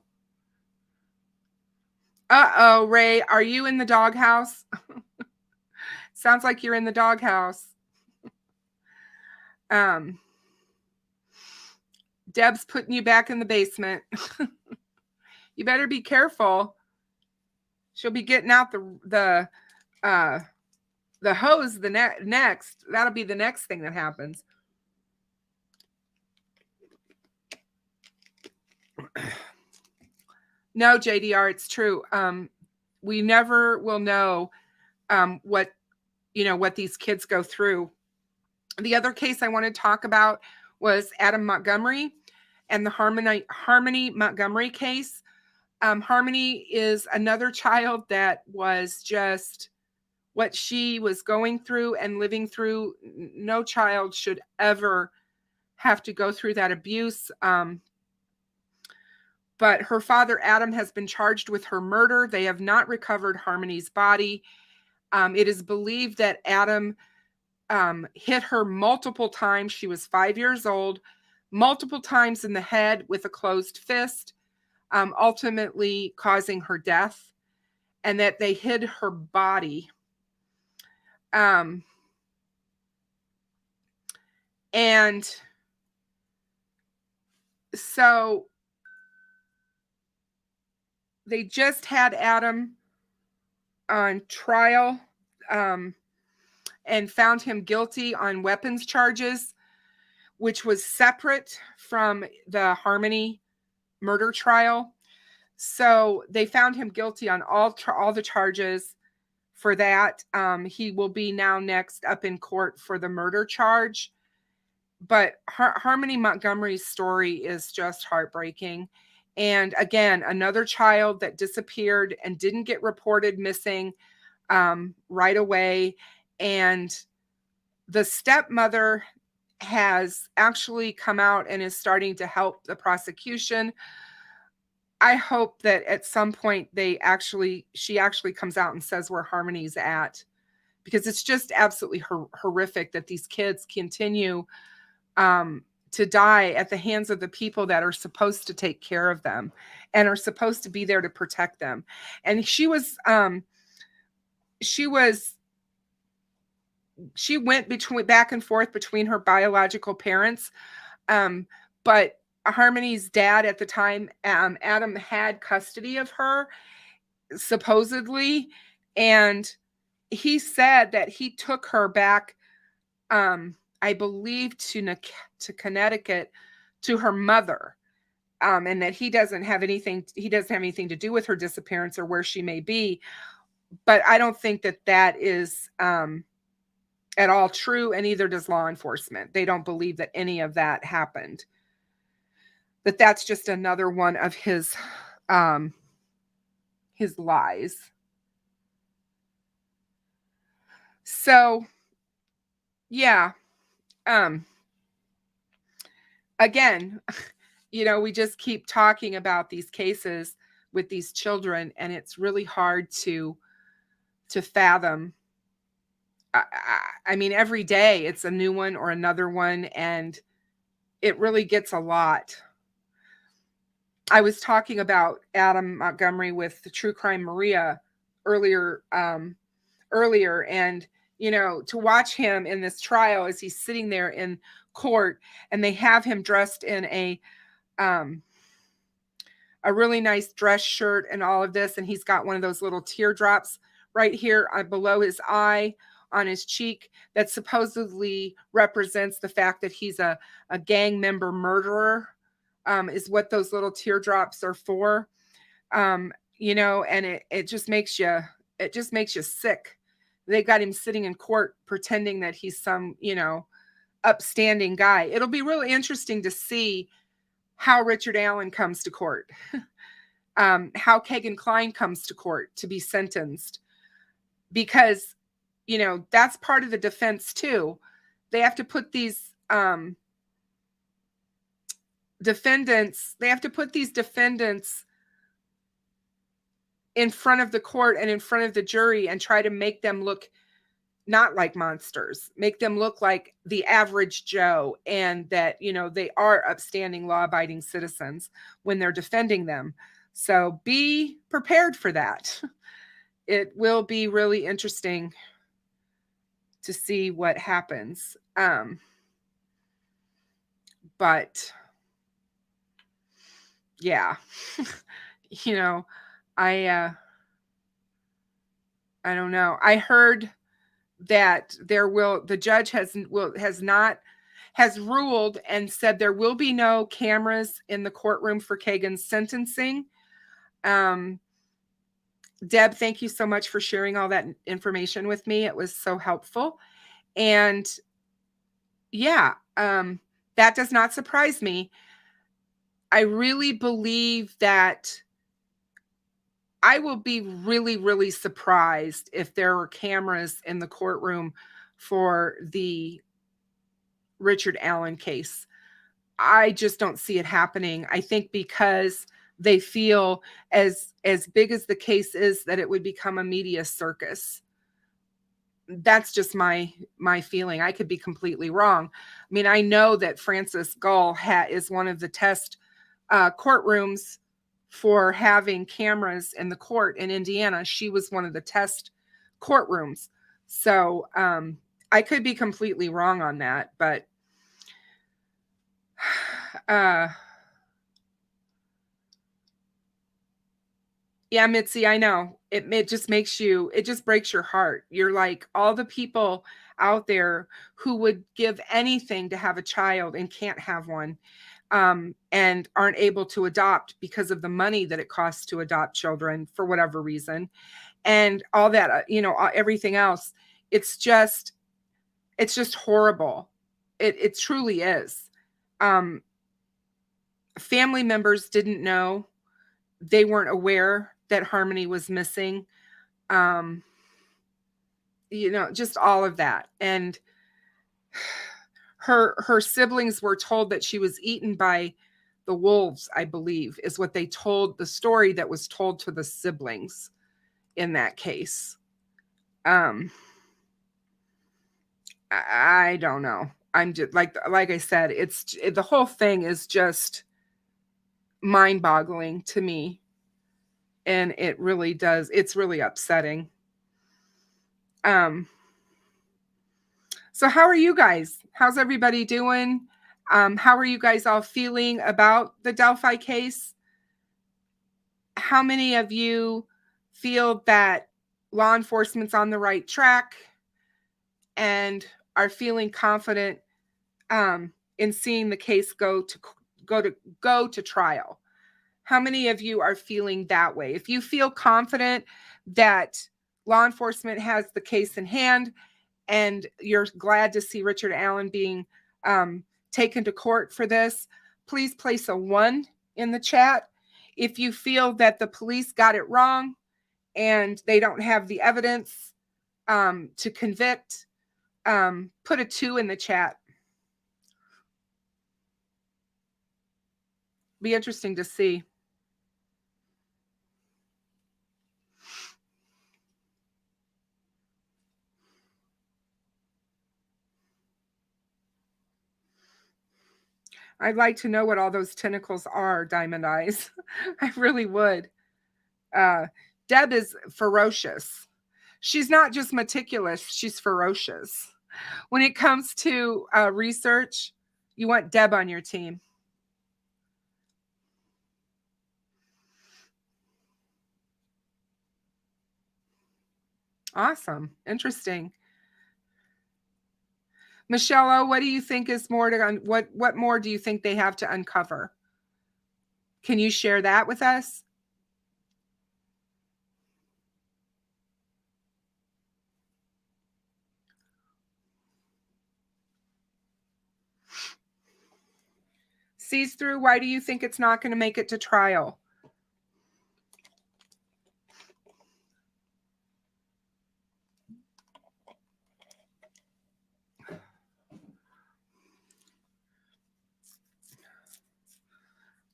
Speaker 3: Uh-oh, Ray, are you in the doghouse? Sounds like you're in the doghouse. Deb's putting you back in the basement. You better be careful. She'll be getting out the hose next. That'll be the next thing that happens. No, JDR, it's true. We never will know what these kids go through. The other case I want to talk about was Adam Montgomery and the Harmony Montgomery case. Harmony is another child that was just what she was going through and living through. No child should ever have to go through that abuse. But her father, Adam, has been charged with her murder. They have not recovered Harmony's body. It is believed that Adam hit her multiple times. She was 5 years old, multiple times in the head with a closed fist, ultimately causing her death, and that they hid her body. And so they just had Adam on trial and found him guilty on weapons charges, which was separate from the Harmony murder trial. So they found him guilty on all the charges for that. He will be now next up in court for the murder charge. but Harmony Montgomery's story is just heartbreaking. And again, another child that disappeared and didn't get reported missing right away. And the stepmother has actually come out and is starting to help the prosecution. I hope that at some point she actually comes out and says where Harmony's at, because it's just absolutely horrific that these kids continue to die at the hands of the people that are supposed to take care of them and are supposed to be there to protect them. And she went back and forth between her biological parents. But Harmony's dad at the time, Adam, had custody of her, supposedly. And he said that he took her back, I believe, to Connecticut, to her mother, and that he doesn't have anything to do with her disappearance or where she may be. But I don't think that is at all true, and neither does law enforcement. They don't believe that any of that happened. That that's just another one of his lies. So, yeah. Again, we just keep talking about these cases with these children, and it's really hard to fathom. I mean, every day it's a new one or another one, and it really gets a lot. I was talking about Adam Montgomery with the True Crime Maria earlier, and to watch him in this trial as he's sitting there in court, and they have him dressed in a really nice dress shirt and all of this, and he's got one of those little teardrops right here below his eye on his cheek that supposedly represents the fact that he's a gang member murderer, is what those little teardrops are for. And it just makes you sick. They got him sitting in court pretending that he's some, upstanding guy. It'll be really interesting to see how Richard Allen comes to court, how Kagan Klein comes to court to be sentenced, because, that's part of the defense too. They have to put these defendants in front of the court and in front of the jury and try to make them look not like monsters, make them look like the average Joe, and that, they are upstanding, law-abiding citizens when they're defending them. So be prepared for that. It will be really interesting to see what happens. But yeah, I don't know. I heard that the judge has ruled and said there will be no cameras in the courtroom for Kagan's sentencing. Deb, thank you so much for sharing all that information with me. It was so helpful. And yeah, that does not surprise me. I really believe that I will be really, really surprised if there were cameras in the courtroom for the Richard Allen case. I just don't see it happening. I think because they feel as big as the case is, that it would become a media circus. That's just my feeling. I could be completely wrong. I mean, I know that Francis Gull is one of the test courtrooms for having cameras in the court in Indiana. She was one of the test courtrooms. So I could be completely wrong on that, but yeah, Mitzi, I know. It just breaks your heart. You're like, all the people out there who would give anything to have a child and can't have one, and aren't able to adopt because of the money that it costs to adopt children for whatever reason, and all that, everything else. It's just horrible. It truly is. Family members didn't know. They weren't aware that Harmony was missing. Just all of that. And her siblings were told that she was eaten by the wolves, I believe, is what they told, the story that was told to the siblings in that case. I don't know. I'm just like I said, the whole thing is just mind-boggling to me. And it really does. It's really upsetting. So how are you guys? How's everybody doing? How are you guys all feeling about the Delphi case? How many of you feel that law enforcement's on the right track and are feeling confident in seeing the case go to trial? How many of you are feeling that way? If you feel confident that law enforcement has the case in hand and you're glad to see Richard Allen being taken to court for this, please place a 1 in the chat. If you feel that the police got it wrong and they don't have the evidence to convict, put a 2 in the chat. Be interesting to see. I'd like to know what all those tentacles are, Diamond Eyes. I really would. Deb is ferocious. She's not just meticulous, she's ferocious. When it comes to research, you want Deb on your team. Awesome. Interesting. Michelle, what do you think is more what more do you think they have to uncover? Can you share that with us? Sees through, why do you think it's not going to make it to trial?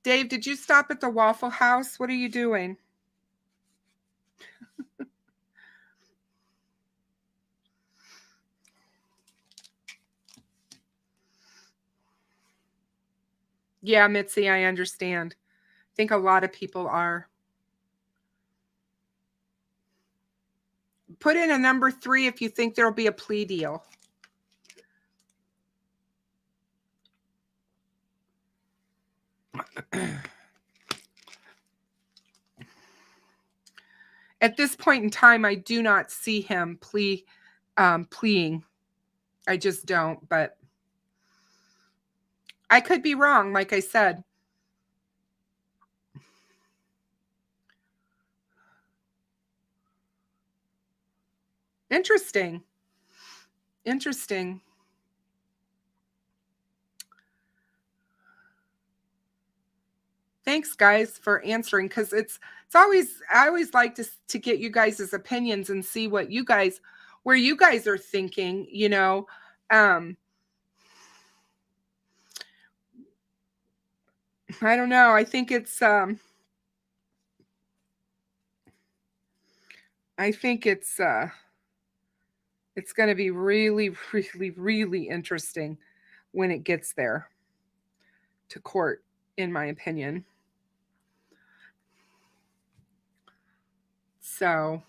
Speaker 3: Dave, did you stop at the Waffle House? What are you doing? Yeah, Mitzi, I understand. I think a lot of people are. Put in a number 3 if you think there'll be a plea deal. At this point in time, I do not see him pleading. I just don't, but I could be wrong, like I said. Interesting. Interesting. Thanks, guys, for answering, because I always like to get you guys' opinions and see where you guys are thinking, I don't know. I think it's going to be really, really, really interesting when it gets there to court, in my opinion. So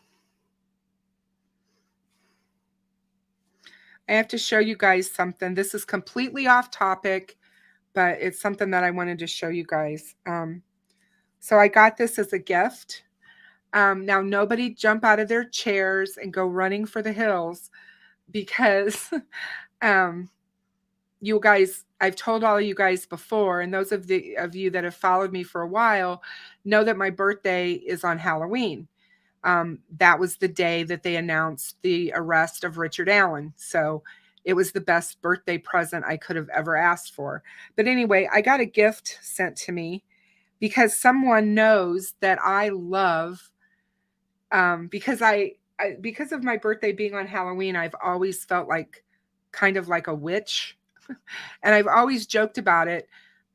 Speaker 3: I have to show you guys something. This is completely off topic, but it's something that I wanted to show you guys. So I got this as a gift. Now, nobody jump out of their chairs and go running for the hills, because you guys, I've told all of you guys before, and those of you that have followed me for a while know that my birthday is on Halloween. That was the day that they announced the arrest of Richard Allen. So It was the best birthday present I could have ever asked for. But anyway, I got a gift sent to me because someone knows that I love, because of my birthday being on Halloween, I've always felt like kind of like a witch. And I've always joked about it.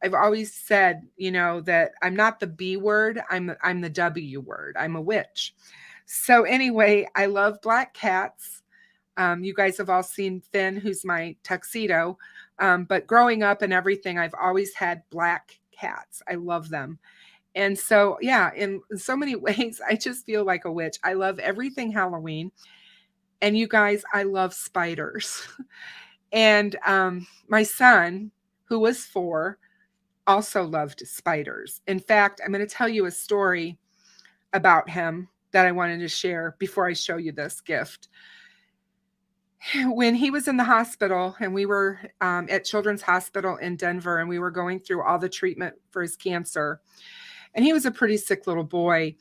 Speaker 3: I've always said, that I'm not the B word, I'm the W word. I'm a witch. So anyway, I love black cats. You guys have all seen Finn, who's my tuxedo. But growing up and everything, I've always had black cats. I love them. And so, yeah, in so many ways, I just feel like a witch. I love everything Halloween. And you guys, I love spiders. And my son, who was 4, also loved spiders. In fact, I'm going to tell you a story about him that I wanted to share before I show you this gift. When he was in the hospital, and we were at Children's Hospital in Denver, and we were going through all the treatment for his cancer, and he was a pretty sick little boy.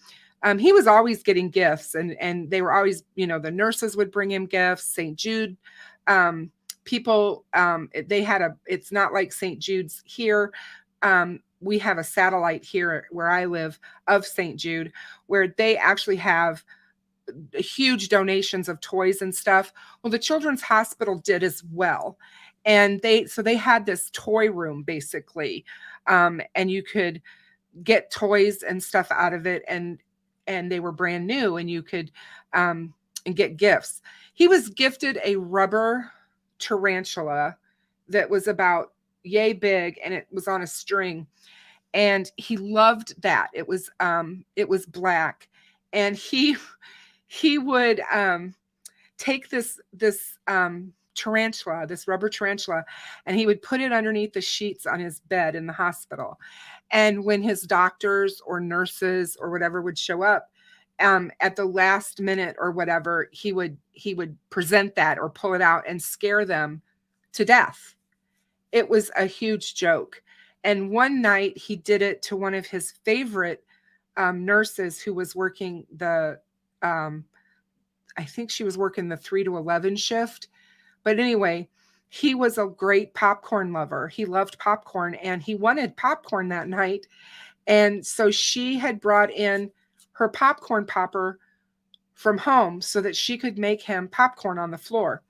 Speaker 3: He was always getting gifts, and they were always, the nurses would bring him gifts. St. Jude people, it's not like St. Jude's here. We have a satellite here where I live of St. Jude, where they actually have huge donations of toys and stuff. Well, the Children's Hospital did as well. And they had this toy room basically. And you could get toys and stuff out of it, and they were brand new, and you could and get gifts. He was gifted a rubber tarantula that was about yay big, and it was on a string, and he loved that. It was black, and he would take this tarantula, this rubber tarantula, and he would put it underneath the sheets on his bed in the hospital. And when his doctors or nurses or whatever would show up at the last minute or whatever, he would present that or pull it out and scare them to death. It was a huge joke. And one night he did it to one of his favorite nurses who was working I think she was working the 3 to 11 shift. But anyway, he was a great popcorn lover. He loved popcorn, and he wanted popcorn that night. And so she had brought in her popcorn popper from home so that she could make him popcorn on the floor.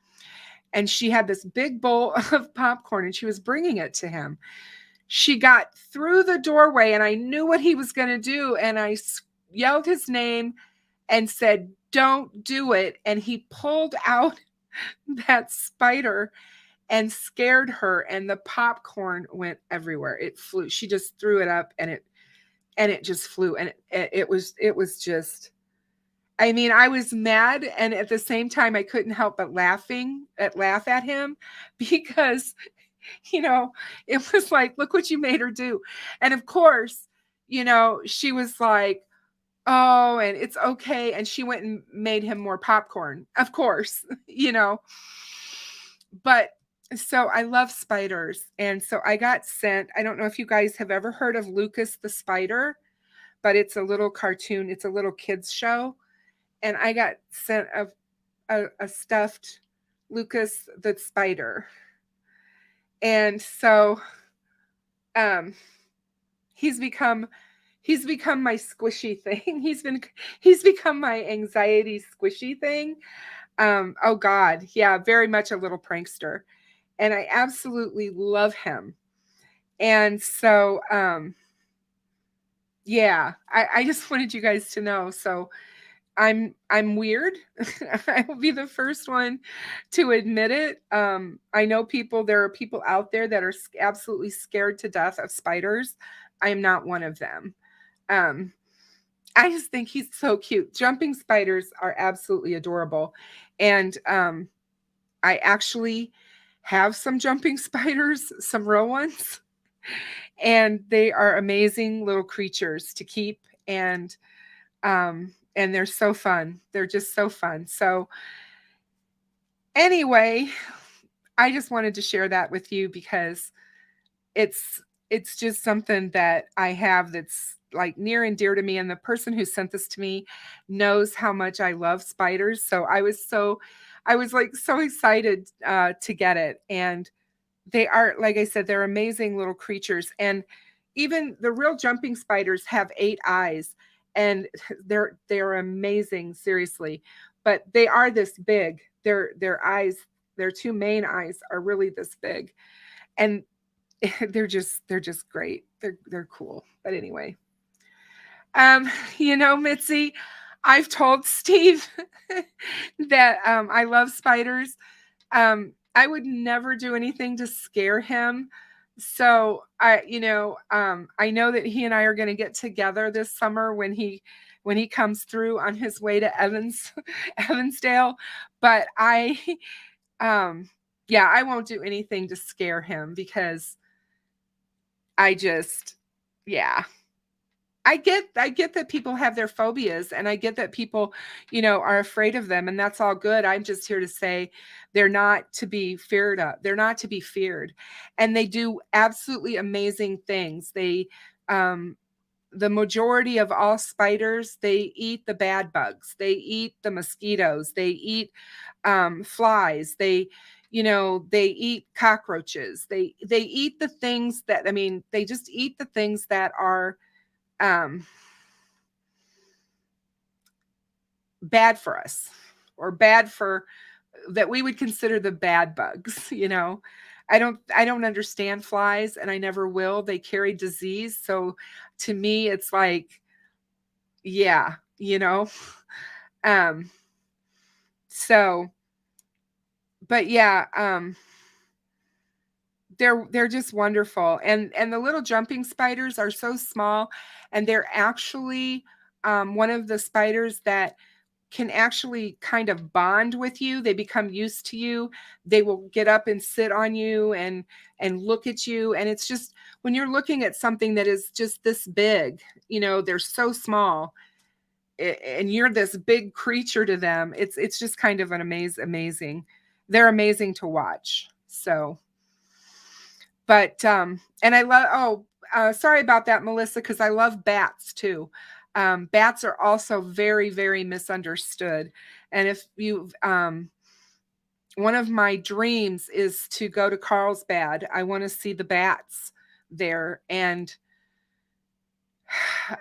Speaker 3: And she had this big bowl of popcorn, and she was bringing it to him. She got through the doorway, and I knew what he was going to do. And I yelled his name and said, "Don't do it." And he pulled out that spider and scared her, and the popcorn went everywhere. It flew. She just threw it up, and it just flew. And it was just, I mean, I was mad, and at the same time I couldn't help but laugh at him, because it was like, look what you made her do. And of course, she was like, "Oh, and it's okay." And she went and made him more popcorn, of course, But so I love spiders. And so I got sent, I don't know if you guys have ever heard of Lucas the Spider, but it's a little cartoon. It's a little kids show. And I got sent a stuffed Lucas the Spider. And so he's become my squishy thing. He's become my anxiety squishy thing. Oh God. Yeah. Very much a little prankster. And I absolutely love him. And so, yeah, I just wanted you guys to know. So I'm weird. I will be the first one to admit it. I know there are people out there that are absolutely scared to death of spiders. I am not one of them. I just think he's so cute. Jumping spiders are absolutely adorable. And I actually have some jumping spiders, some real ones. And they are amazing little creatures to keep. And they're so fun. They're just so fun. So anyway, I just wanted to share that with you because it's just something that I have that's like near and dear to me. And the person who sent this to me knows how much I love spiders. So I was like so excited to get it. And they are, like I said, they're amazing little creatures. And even the real jumping spiders have 8 eyes, and they're amazing, seriously. But they are this big. Their eyes, their 2 main eyes are really this big. And they're just great. They're cool. But anyway, Mitzi, I've told Steve that I love spiders. I would never do anything to scare him. So I know that he and I are going to get together this summer when he comes through on his way to Evansdale. But I won't do anything to scare him, because I get that people have their phobias, and I get that people, are afraid of them, and that's all good. I'm just here to say they're not to be feared of. They're not to be feared. And they do absolutely amazing things. The majority of all spiders, they eat the bad bugs. They eat the mosquitoes. They eat flies. They eat cockroaches. They eat the things that, they just eat the things that are bad for us, or bad for, that we would consider the bad bugs. I don't understand flies, and I never will. They carry disease. So to me, it's like, so, but they're just wonderful. And the little jumping spiders are so small, and they're actually one of the spiders that can actually kind of bond with you. They become used to you. They will get up and sit on you and look at you. And it's just, when you're looking at something that is just this big, they're so small, and you're this big creature to them. It's just kind of an amazing. They're amazing to watch. So, but and I love, sorry about that, Melissa, because I love bats too. Bats are also very, very misunderstood. And if you, one of my dreams is to go to Carlsbad. I want to see the bats there. And,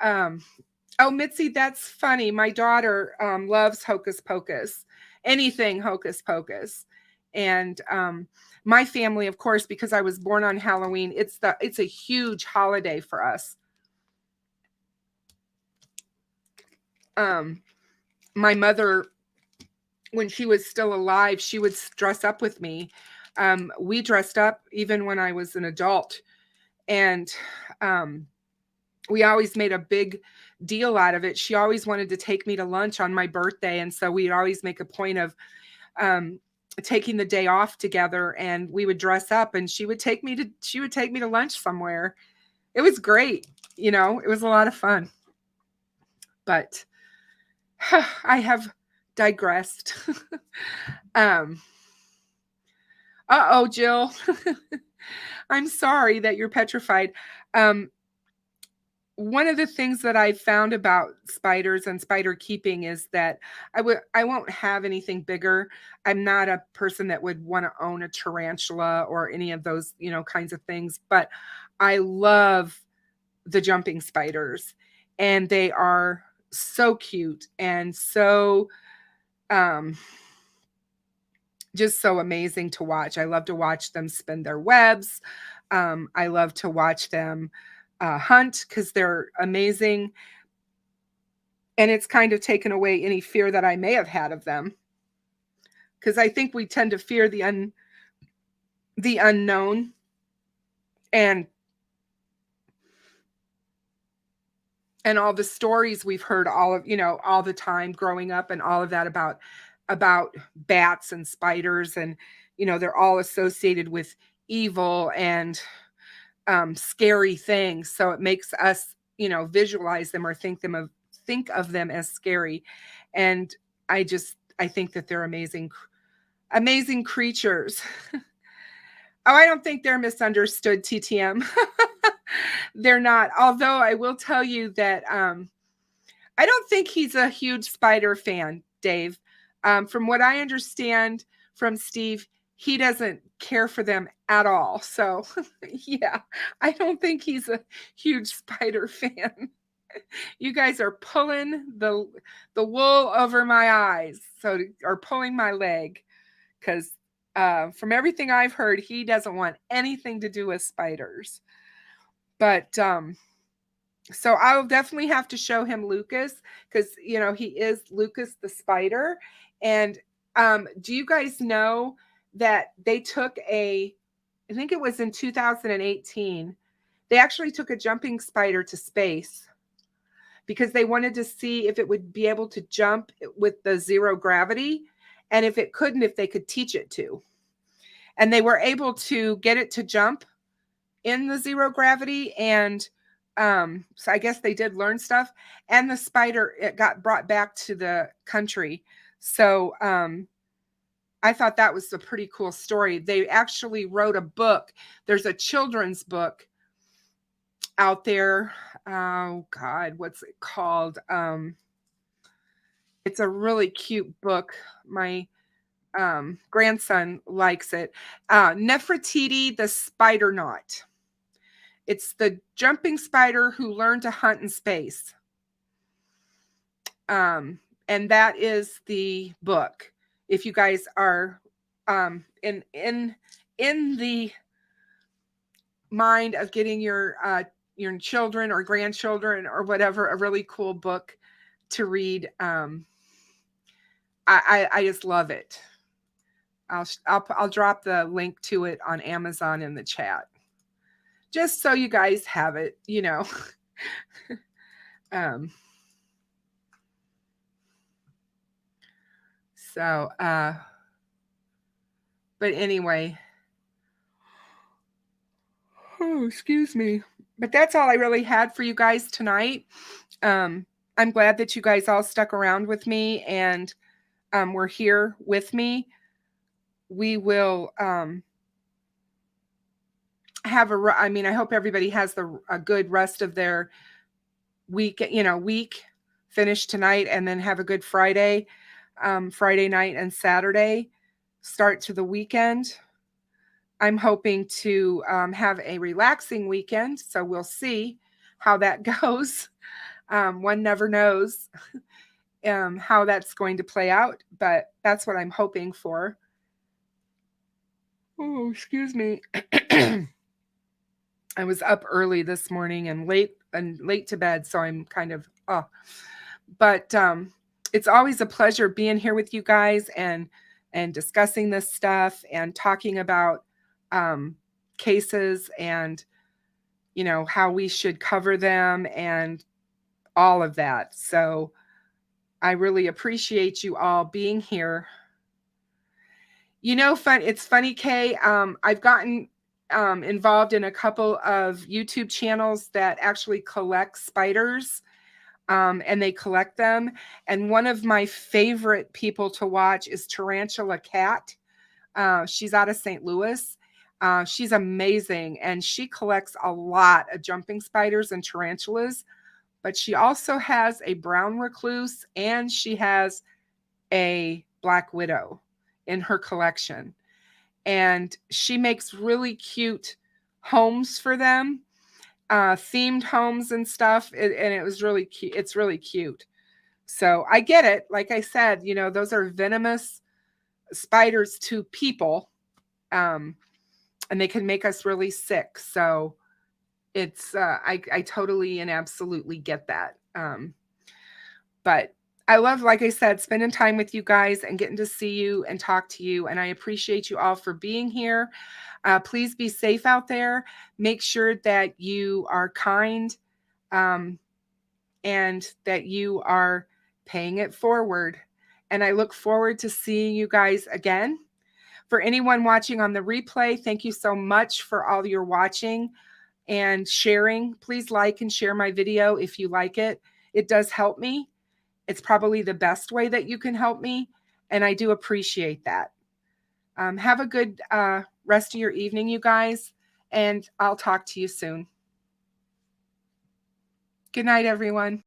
Speaker 3: oh, Mitzi, that's funny. My daughter loves Hocus Pocus, anything Hocus Pocus. And my family, of course, because I was born on Halloween, it's a huge holiday for us. My mother, when she was still alive, she would dress up with me. We dressed up even when I was an adult. And we always made a big deal out of it. She always wanted to take me to lunch on my birthday. And so we'd always make a point of taking the day off together, and we would dress up, and she would take me to lunch somewhere. It was great. It was a lot of fun. But I have digressed. Uh-oh, Jill. I'm sorry that you're petrified. One of the things that I found about spiders and spider keeping is that I won't have anything bigger. I'm not a person that would want to own a tarantula or any of those, kinds of things, but I love the jumping spiders, and they are so cute and so just so amazing to watch. I love to watch them spin their webs. I love to watch them hunt, because they're amazing. And it's kind of taken away any fear that I may have had of them, because I think we tend to fear the unknown, and all the stories we've heard all the time growing up, and all of that about bats and spiders, and they're all associated with evil and scary things. So it makes us visualize them, or think of them as scary. And I think that they're amazing creatures. Oh, I don't think they're misunderstood, TTM. They're not. Although I will tell you that I don't think he's a huge spider fan, Dave. From what I understand from Steve, he doesn't care for them at all. So yeah, I don't think he's a huge spider fan. You guys are pulling the wool over my eyes, or pulling my leg, because from everything I've heard, he doesn't want anything to do with spiders. But so I'll definitely have to show him Lucas, because he is Lucas the spider. And do you guys know that they took I think it was in 2018, they actually took a jumping spider to space because they wanted to see if it would be able to jump with the zero gravity, and if it couldn't, if they could teach it to. And they were able to get it to jump in the zero gravity, and so I guess they did learn stuff. And the spider, it got brought back to the country. So I thought that was a pretty cool story. They actually wrote a book. There's a children's book out there. Oh God, what's it called? It's a really cute book. My grandson likes it. Nefertiti the Spider Knot. It's the jumping spider who learned to hunt in space. And that is the book. If you guys are in the mind of getting your children or grandchildren or whatever a really cool book to read, I just love it. I'll drop the link to it on Amazon in the chat, just so you guys have it, So, but anyway, oh, excuse me. But that's all I really had for you guys tonight. I'm glad that you guys all stuck around with me and were here with me. We will have I hope everybody has a good rest of their week, week finish tonight, and then have a good Friday night and Saturday start to the weekend. I'm hoping to have a relaxing weekend, so we'll see how that goes. One never knows how that's going to play out, but that's what I'm hoping for. Oh, excuse me. I was up early this morning and late to bed, so I'm kind of but it's always a pleasure being here with you guys and discussing this stuff and talking about cases and how we should cover them and all of that. So I really appreciate you all being here. It's funny, Kay. I've gotten involved in a couple of YouTube channels that actually collect spiders, and they collect them. And one of my favorite people to watch is Tarantula Cat. She's out of St. Louis. She's amazing, and she collects a lot of jumping spiders and tarantulas, but she also has a brown recluse and she has a black widow in her collection. And she makes really cute homes for them, themed homes and stuff. And it was really cute. It's really cute. So I get it. Like I said, those are venomous spiders to people. And they can make us really sick. So it's, I totally and absolutely get that. But I love, like I said, spending time with you guys and getting to see you and talk to you. And I appreciate you all for being here. Please be safe out there. Make sure that you are kind and that you are paying it forward. And I look forward to seeing you guys again. For anyone watching on the replay, thank you so much for all your watching and sharing. Please like and share my video if you like it. It does help me. It's probably the best way that you can help me, and I do appreciate that. Have a good rest of your evening, you guys, and I'll talk to you soon. Good night, everyone.